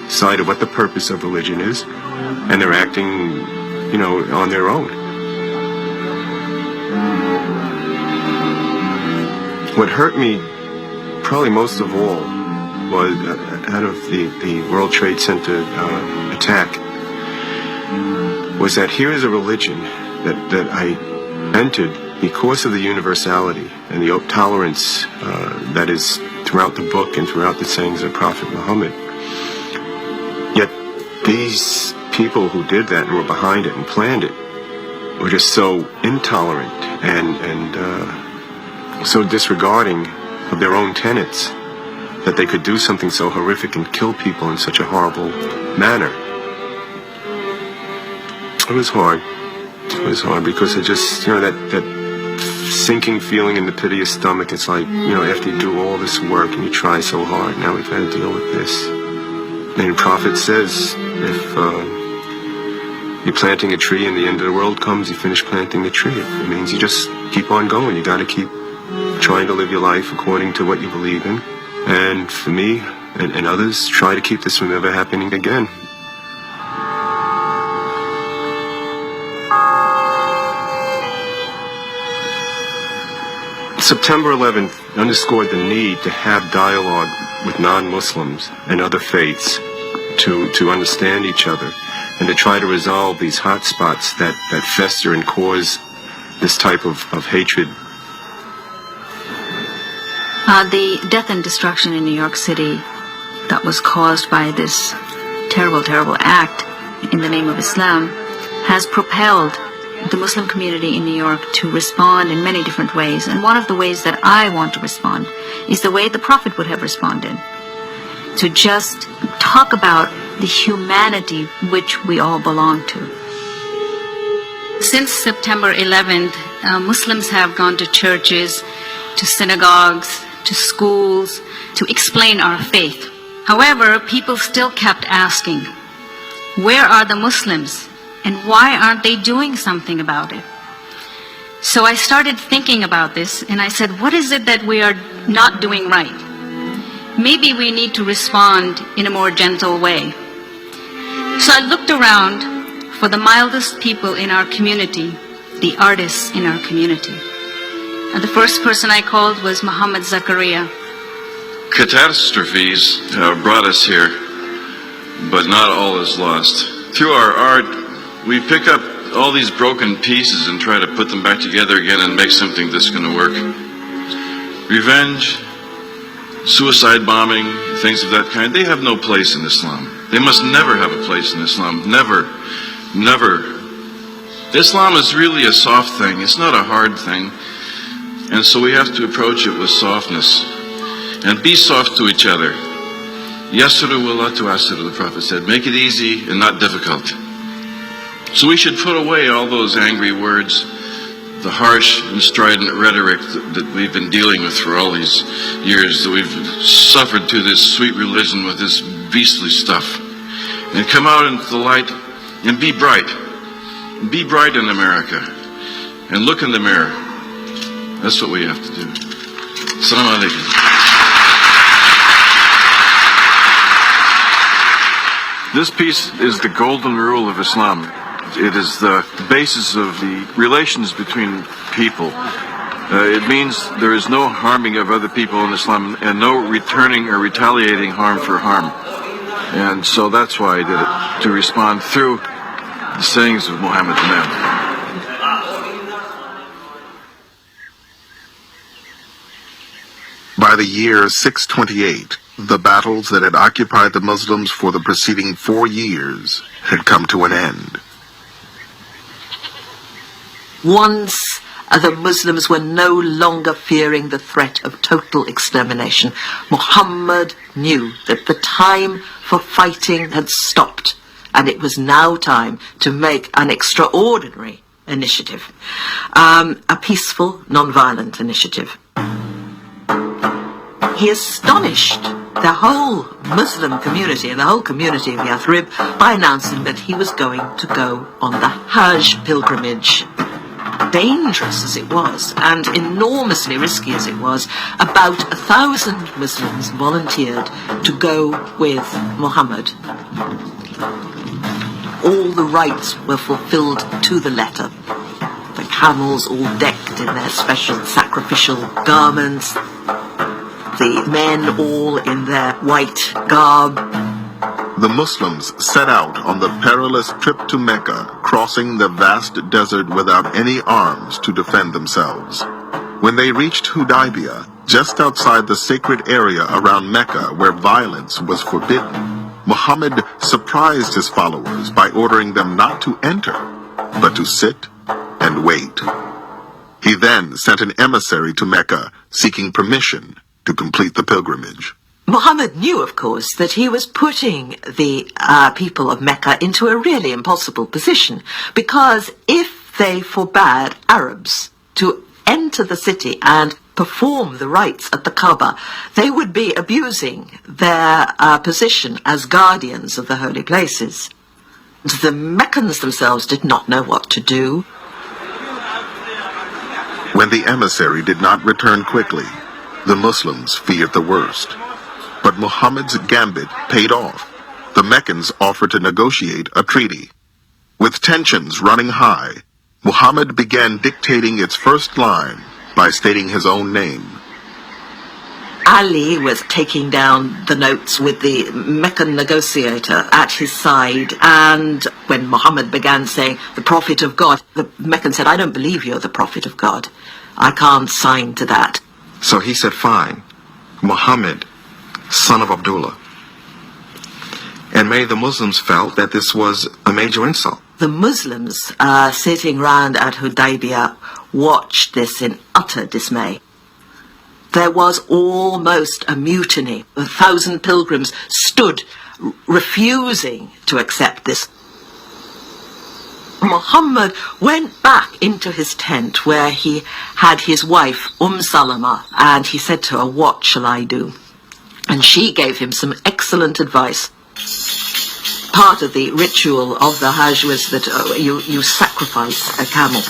sight of what the purpose of religion is, and they're acting, on their own. What hurt me probably most of all was out of the World Trade Center attack was that here is a religion that I entered because of the universality and the tolerance that is throughout the book and throughout the sayings of Prophet Muhammad. Yet these people who did that and were behind it and planned it were just so intolerant and so disregarding of their own tenets that they could do something so horrific and kill people in such a horrible manner. It was hard. It was hard because it just, that sinking feeling in the pit of your stomach. It's like, after you do all this work and you try so hard, now we've got to deal with this. And the Prophet says, if you're planting a tree and the end of the world comes, you finish planting the tree. It means you just keep on going. You got to keep trying to live your life according to what you believe in. And for me and others, try to keep this from ever happening again. September 11th underscored the need to have dialogue with non-Muslims and other faiths to understand each other and to try to resolve these hot spots that fester and cause this type of hatred. The death and destruction in New York City that was caused by this terrible, terrible act in the name of Islam has propelled the Muslim community in New York to respond in many different ways. And one of the ways that I want to respond is the way the Prophet would have responded. To just talk about the humanity which we all belong to. Since September 11th, Muslims have gone to churches, to synagogues, to schools, to explain our faith. However, people still kept asking, where are the Muslims? And why aren't they doing something about it? So I started thinking about this, and I said, what is it that we are not doing right? Maybe we need to respond in a more gentle way. So I looked around for the mildest people in our community, the artists in our community. And the first person I called was Muhammad Zakaria. Catastrophes brought us here, but not all is lost. Through our art, we pick up all these broken pieces and try to put them back together again and make something that's going to work. Revenge, suicide bombing, things of that kind, they have no place in Islam. They must never have a place in Islam. Never. Never. Islam is really a soft thing. It's not a hard thing. And so we have to approach it with softness. And be soft to each other. Yasiru wa la tu'asiru, the Prophet said. Make it easy and not difficult. So we should put away all those angry words, the harsh and strident rhetoric that we've been dealing with for all these years, that we've suffered through this sweet religion with this beastly stuff. And come out into the light and be bright. Be bright in America. And look in the mirror. That's what we have to do. Assalamu alaikum. This piece is the golden rule of Islam. It is the basis of the relations between people. It means there is no harming of other people in Islam and no returning or retaliating harm for harm. And so that's why I did it, to respond through the sayings of Muhammad the man. By the year 628, the battles that had occupied the Muslims for the preceding 4 years had come to an end. Once the Muslims were no longer fearing the threat of total extermination. Muhammad knew that the time for fighting had stopped, and it was now time to make an extraordinary initiative, a peaceful, non-violent initiative. He astonished the whole Muslim community and the whole community of Yathrib by announcing that he was going to go on the Hajj pilgrimage. dangerous as it was, and enormously risky as it was, about 1,000 Muslims volunteered to go with Muhammad. All the rites were fulfilled to the letter. The camels all decked in their special sacrificial garments, the men all in their white garb. The Muslims set out on the perilous trip to Mecca, crossing the vast desert without any arms to defend themselves. When they reached Hudaybiyah, just outside the sacred area around Mecca where violence was forbidden, Muhammad surprised his followers by ordering them not to enter, but to sit and wait. He then sent an emissary to Mecca seeking permission to complete the pilgrimage. Muhammad knew, of course, that he was putting the people of Mecca into a really impossible position, because if they forbade Arabs to enter the city and perform the rites at the Kaaba, they would be abusing their position as guardians of the holy places. The Meccans themselves did not know what to do. When the emissary did not return quickly, the Muslims feared the worst. But Muhammad's gambit paid off. The Meccans offered to negotiate a treaty. With tensions running high, Muhammad began dictating its first line by stating his own name. Ali was taking down the notes with the Meccan negotiator at his side, and when Muhammad began saying, "The Prophet of God," the Meccan said, "I don't believe you're the Prophet of God. I can't sign to that." So he said, fine, Muhammad, son of Abdullah. And many of the Muslims felt that this was a major insult. The Muslims sitting round at Hudaybiyah watched this in utter dismay. There was almost a mutiny. 1,000 pilgrims stood refusing to accept this. Muhammad went back into his tent where he had his wife Salama, and he said to her, "What shall I do?" And she gave him some excellent advice. Part of the ritual of the Hajj was that you sacrifice a camel.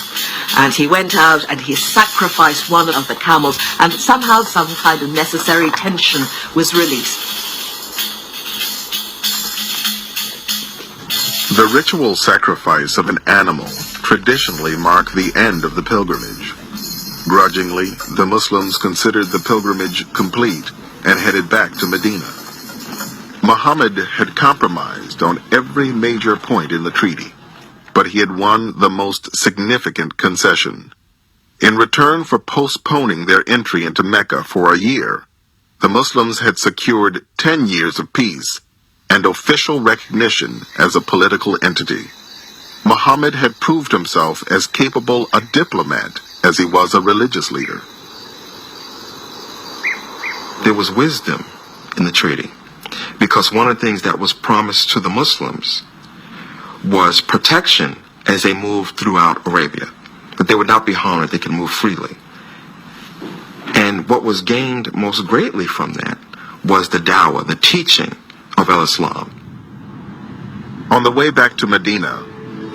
And he went out and he sacrificed one of the camels, and somehow some kind of necessary tension was released. The ritual sacrifice of an animal traditionally marked the end of the pilgrimage. Grudgingly, the Muslims considered the pilgrimage complete and headed back to Medina. Muhammad had compromised on every major point in the treaty, but he had won the most significant concession. In return for postponing their entry into Mecca for a year, the Muslims had secured 10 years of peace and official recognition as a political entity. Muhammad had proved himself as capable a diplomat as he was a religious leader. There was wisdom in the treaty, because one of the things that was promised to the Muslims was protection as they moved throughout Arabia, that they would not be harmed, that they could move freely. And what was gained most greatly from that was the dawah, the teaching of al-Islam. On the way back to Medina,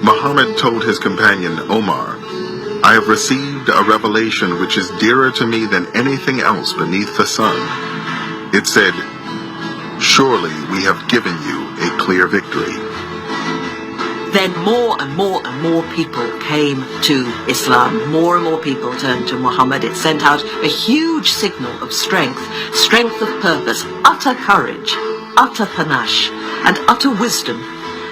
Muhammad told his companion Omar, "I have received a revelation which is dearer to me than anything else beneath the sun." It said, "Surely we have given you a clear victory." Then more and more and more people came to Islam. More and more people turned to Muhammad. It sent out a huge signal of strength of purpose, utter courage, utter panache, and utter wisdom,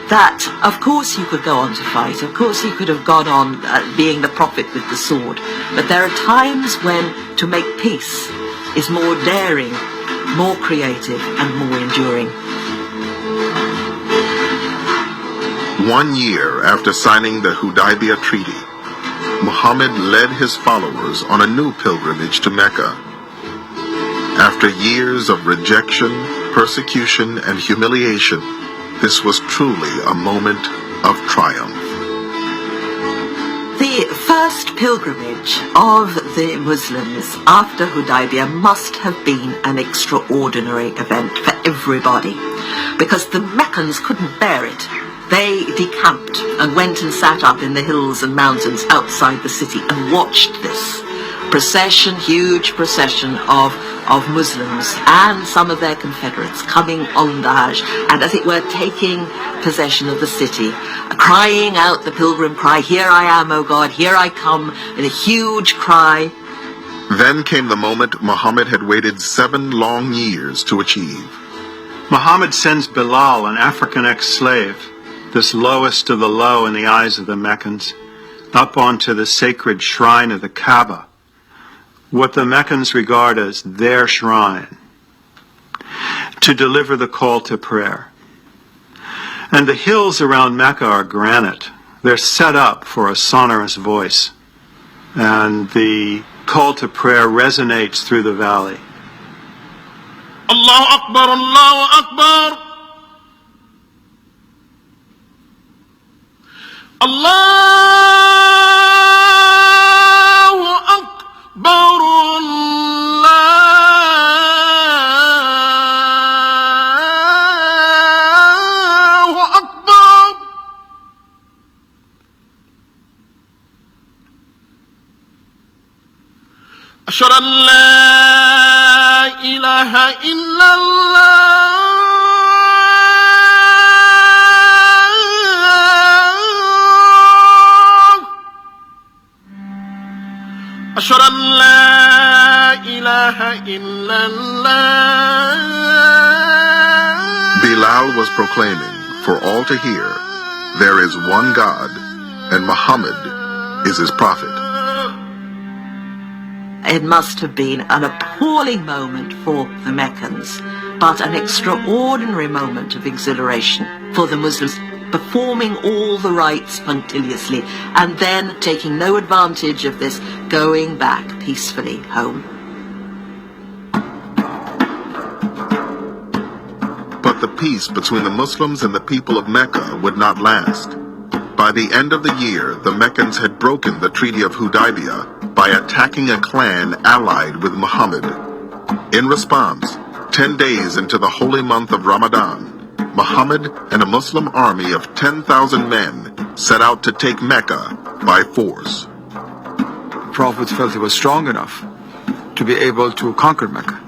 that of course he could go on to fight. Of course he could have gone on being the prophet with the sword. But there are times when to make peace is more daring, more creative, and more enduring. 1 year after signing the Hudaybiyah Treaty, Muhammad led his followers on a new pilgrimage to Mecca. After years of rejection, persecution, and humiliation, this was truly a moment of triumph. The first pilgrimage of the Muslims after Hudaybiyah must have been an extraordinary event for everybody, because the Meccans couldn't bear it. They decamped and went and sat up in the hills and mountains outside the city and watched this procession, huge procession of Muslims and some of their confederates coming on the Hajj, and as it were taking possession of the city, crying out the pilgrim cry, "Here I am, O God, here I come," in a huge cry. Then came the moment Muhammad had waited 7 long years to achieve. Muhammad sends Bilal, an African ex-slave, this lowest of the low in the eyes of the Meccans, up onto the sacred shrine of the Kaaba, what the Meccans regard as their shrine, to deliver the call to prayer. And the hills around Mecca are granite. They're set up for a sonorous voice. And the call to prayer resonates through the valley. Allahu Akbar, Allahu Akbar. Allahu Akbar, Allahu Akbar. Ashhadu an la ilaha illallah. أشهد أن لا إله إلا الله. Bilal was proclaiming for all to hear, there is one God, and Muhammad is his prophet. It must have been an appalling moment for the Meccans, but an extraordinary moment of exhilaration for the Muslims, performing all the rites punctiliously and then taking no advantage of this, going back peacefully home. But the peace between the Muslims and the people of Mecca would not last. By the end of the year, the Meccans had broken the Treaty of Hudaybiyah by attacking a clan allied with Muhammad. In response, 10 days into the holy month of Ramadan, Muhammad and a Muslim army of 10,000 men set out to take Mecca by force. The Prophet felt he was strong enough to be able to conquer Mecca.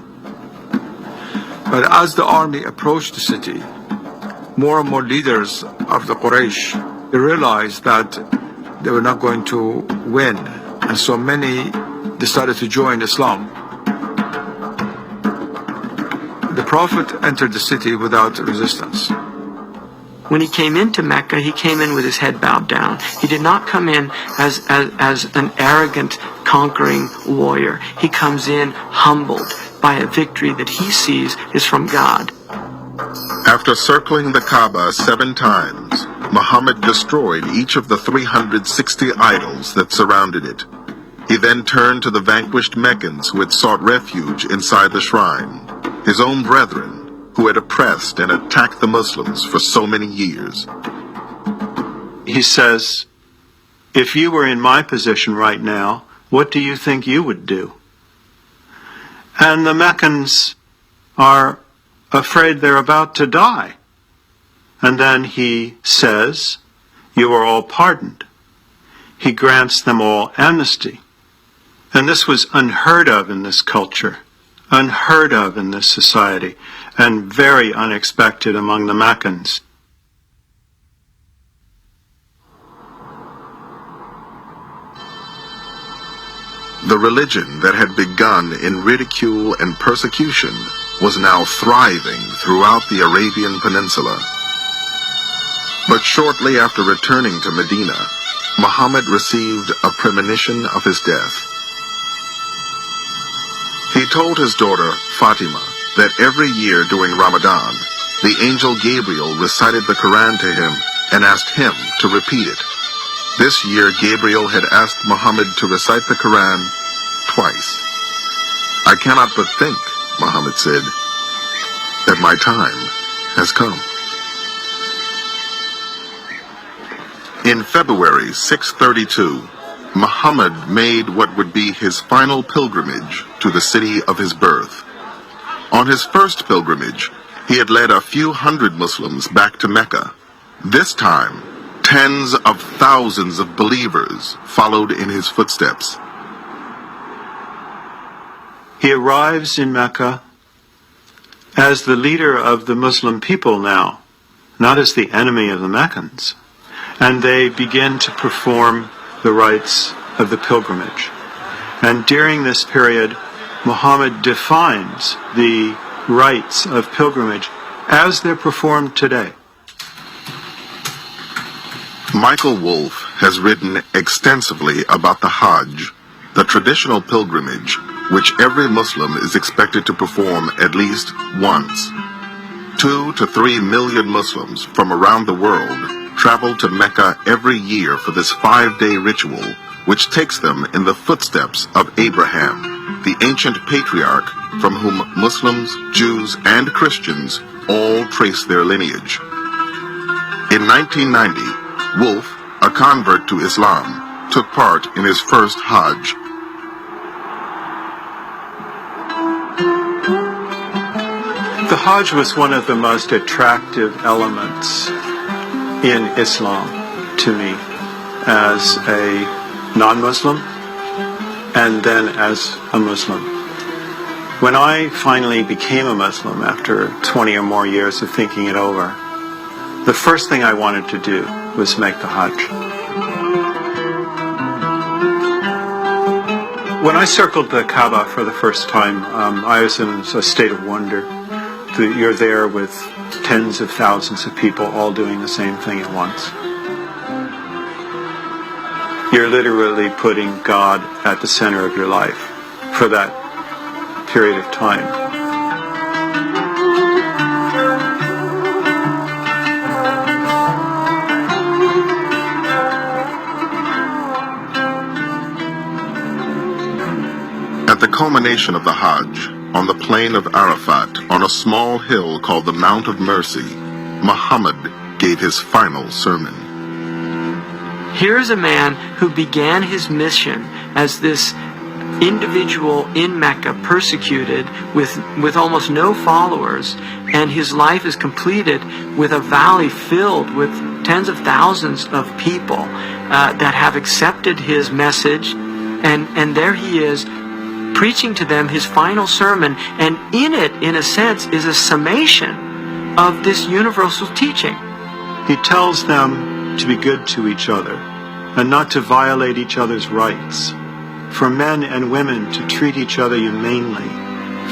But as the army approached the city, more and more leaders of the Quraysh, they realized that they were not going to win, and so many decided to join Islam. The Prophet entered the city without resistance. When he came into Mecca, he came in with his head bowed down. He did not come in as an arrogant, conquering warrior. He comes in humbled by a victory that he sees is from God. After circling the Kaaba 7 times, Muhammad destroyed each of the 360 idols that surrounded it. He then turned to the vanquished Meccans who had sought refuge inside the shrine, his own brethren, who had oppressed and attacked the Muslims for so many years. He says, if you were in my position right now, what do you think you would do? And the Meccans are afraid they're about to die. And then he says, you are all pardoned. He grants them all amnesty. And this was unheard of in this culture, unheard of in this society, and very unexpected among the Meccans. The religion that had begun in ridicule and persecution was now thriving throughout the Arabian Peninsula. But shortly after returning to Medina, Muhammad received a premonition of his death. He told his daughter, Fatima, that every year during Ramadan, the angel Gabriel recited the Quran to him and asked him to repeat it. This year, Gabriel had asked Muhammad to recite the Quran twice. I cannot but think, Muhammad said, that my time has come. In February 632, Muhammad made what would be his final pilgrimage to the city of his birth. On his first pilgrimage, he had led a few hundred Muslims back to Mecca. This time, tens of thousands of believers followed in his footsteps. He arrives in Mecca as the leader of the Muslim people now, not as the enemy of the Meccans. And they begin to perform the rites of the pilgrimage. And during this period, Muhammad defines the rites of pilgrimage as they're performed today. Michael Wolff has written extensively about the Hajj, the traditional pilgrimage which every Muslim is expected to perform at least once. 2 to 3 million Muslims from around the world travel to Mecca every year for this 5-day ritual, which takes them in the footsteps of Abraham, the ancient patriarch from whom Muslims, Jews, and Christians all trace their lineage. In 1990, Wolff, a convert to Islam, took part in his first Hajj. The Hajj was one of the most attractive elements in Islam to me as a non-Muslim and then as a Muslim. When I finally became a Muslim after 20 or more years of thinking it over, the first thing I wanted to do was make the Hajj. When I circled the Kaaba for the first time, I was in a state of wonder. You're there with tens of thousands of people all doing the same thing at once. You're literally putting God at the center of your life for that period of time. At the culmination of the Hajj, on the plain of Arafat, on a small hill called the Mount of Mercy, Muhammad gave his final sermon. Here is a man who began his mission as this individual in Mecca, persecuted, with almost no followers, and his life is completed with a valley filled with tens of thousands of people that have accepted his message, and there he is preaching to them his final sermon, and in it, in a sense, is a summation of this universal teaching. He tells them to be good to each other and not to violate each other's rights, for men and women to treat each other humanely,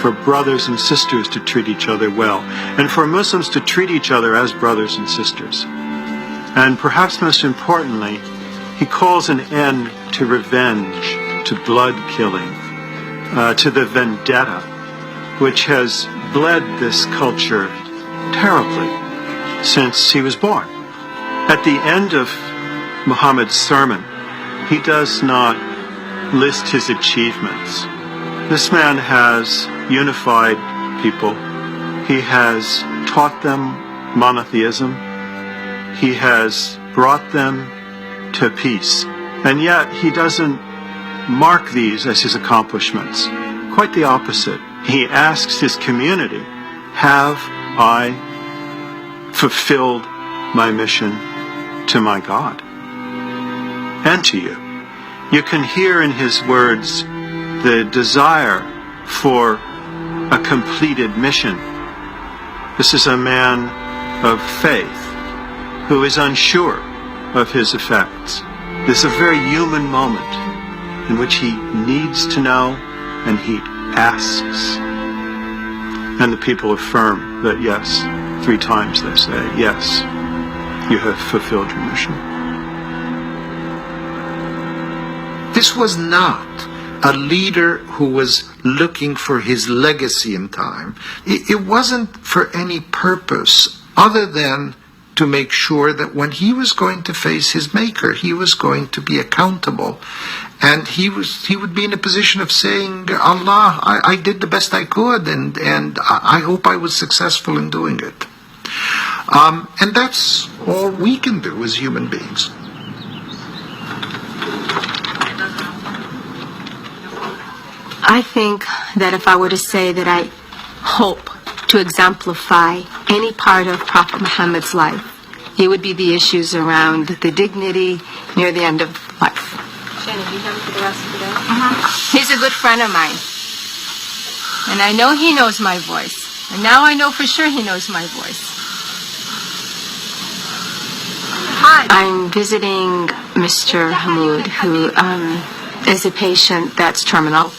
for brothers and sisters to treat each other well, and for Muslims to treat each other as brothers and sisters. And perhaps most importantly, he calls an end to revenge, to blood killing, to the vendetta, which has bled this culture terribly since he was born. At the end of Muhammad's sermon, he does not list his achievements. This man has unified people. He has taught them monotheism. He has brought them to peace. And yet he doesn't mark these as his accomplishments. Quite the opposite. He asks his community, have I fulfilled my mission to my God and to you? You can hear in his words the desire for a completed mission. This is a man of faith who is unsure of his effects. This is a very human moment in which he needs to know and he asks. And the people affirm that yes, 3 times they say, yes, you have fulfilled your mission. This was not a leader who was looking for his legacy in time. It wasn't for any purpose other than to make sure that when he was going to face his maker, he was going to be accountable. And he would be in a position of saying, Allah, I did the best I could, and I hope I was successful in doing it. And that's all we can do as human beings. I think that if I were to say that I hope to exemplify any part of Prophet Muhammad's life, It would be the issues around the dignity near the end of life. Shannon, do you have it for the rest of the day? He's a good friend of mine. And I know he knows my voice. And now I know for sure he knows my voice. Hi. I'm visiting Mr. Hamoud, who is a patient that's terminal.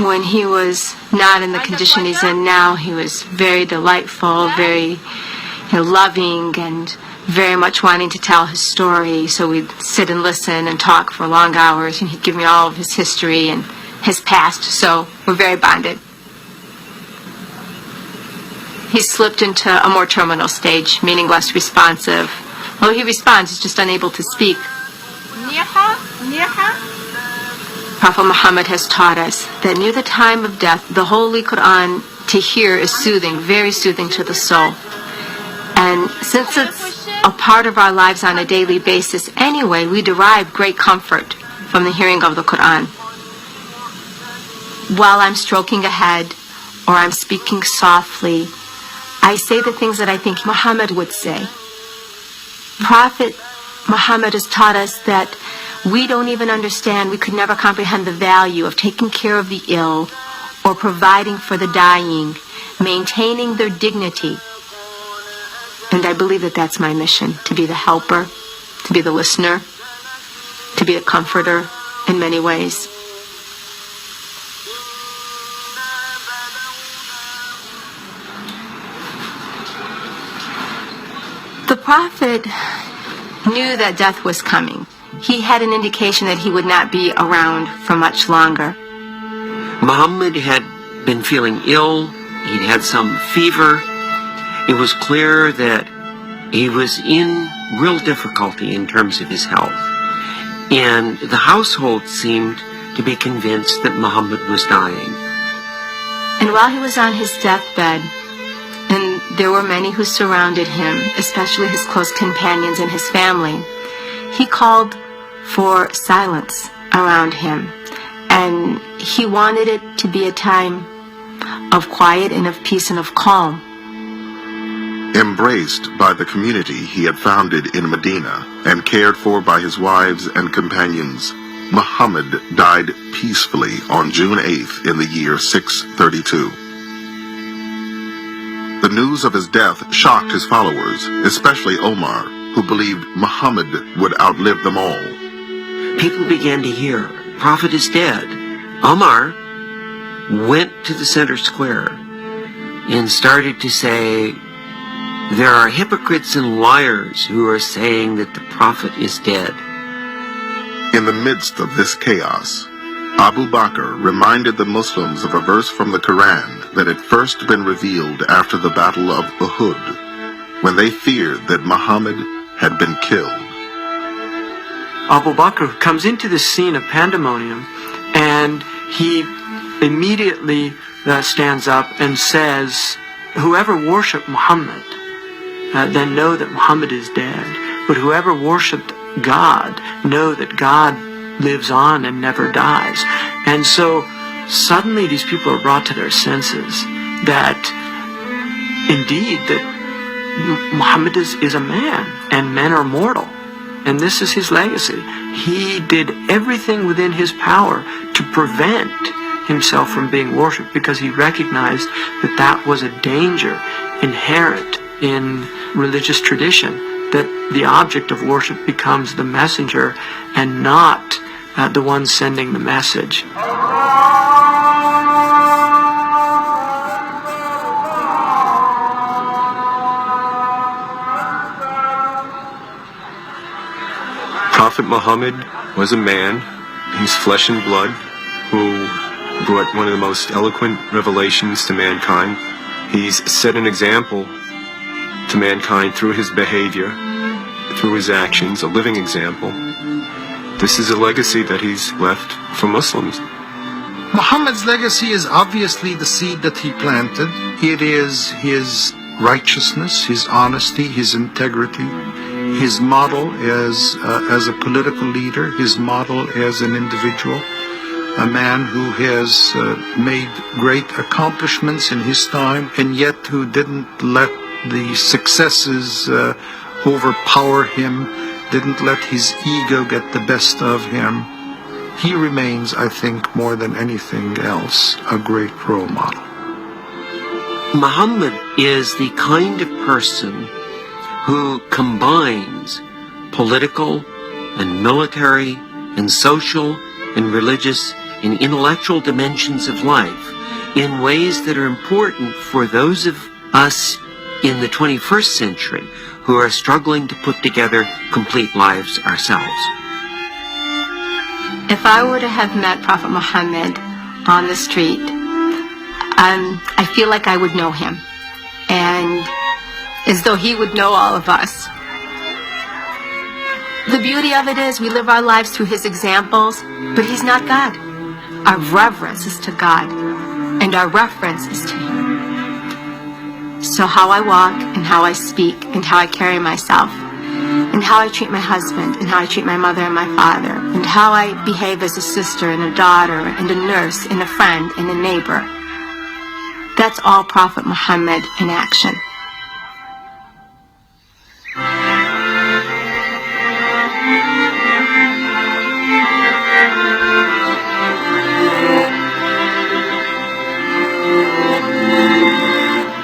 When he was not in the condition he's in now, he was very delightful, very loving, and very much wanting to tell his story. So we'd sit and listen and talk for long hours, and he'd give me all of his history and his past. So we're very bonded. He slipped into a more terminal stage, meaning less responsive. Although he responds, he's just unable to speak. Prophet Muhammad has taught us that near the time of death, the Holy Quran to hear is soothing, very soothing to the soul. And since it's a part of our lives on a daily basis anyway, we derive great comfort from the hearing of the Quran. While I'm stroking a head or I'm speaking softly, I say the things that I think Muhammad would say. Prophet Muhammad has taught us that we don't even understand, we could never comprehend the value of taking care of the ill or providing for the dying, maintaining their dignity. And I believe that that's my mission, to be the helper, to be the listener, to be a comforter in many ways. The Prophet knew that death was coming. He had an indication that he would not be around for much longer. Muhammad had been feeling ill. He'd had some fever. It was clear that he was in real difficulty in terms of his health. And the household seemed to be convinced that Muhammad was dying. And while he was on his deathbed, and there were many who surrounded him, especially his close companions and his family, he called for silence around him. And he wanted it to be a time of quiet and of peace and of calm. Embraced by the community he had founded in Medina and cared for by his wives and companions, Muhammad died peacefully on June 8th in the year 632. The news of his death shocked his followers, especially Omar, who believed Muhammad would outlive them all. People began to hear, Prophet is dead. Omar went to the center square and started to say, there are hypocrites and liars who are saying that the Prophet is dead. In the midst of this chaos, Abu Bakr reminded the Muslims of a verse from the Quran that had first been revealed after the Battle of Uhud, when they feared that Muhammad had been killed. Abu Bakr comes into this scene of pandemonium, and he immediately stands up and says, whoever worshipped Muhammad, then know that Muhammad is dead. But whoever worshipped God, know that God lives on and never dies. And so suddenly these people are brought to their senses that indeed that Muhammad is a man, and men are mortal. And this is his legacy. He did everything within his power to prevent himself from being worshipped, because he recognized that that was a danger inherent in religious tradition, that the object of worship becomes the messenger and not the one sending the message. Prophet Muhammad was a man, he's flesh and blood, who brought one of the most eloquent revelations to mankind. He's set an example to mankind through his behavior, through his actions, a living example. This is a legacy that he's left for Muslims. Muhammad's legacy is obviously the seed that he planted. It is his righteousness, his honesty, his integrity, his model as a political leader, his model as an individual. a man who has made great accomplishments in his time, and yet who didn't let the successes overpower him, didn't let his ego get the best of him. He remains, I think, more than anything else, a great role model. Muhammad is the kind of person who combines political and military and social and religious and intellectual dimensions of life in ways that are important for those of us in the 21st century who are struggling to put together complete lives ourselves. If I were to have met Prophet Muhammad on the street, I feel like I would know him, and as though he would know all of us. The beauty of it is we live our lives through his examples, but he's not God. Our reverence is to God, and our reference is to him. So how I walk, and how I speak, and how I carry myself, and how I treat my husband, and how I treat my mother and my father, and how I behave as a sister and a daughter and a nurse and a friend and a neighbor, that's all Prophet Muhammad in action.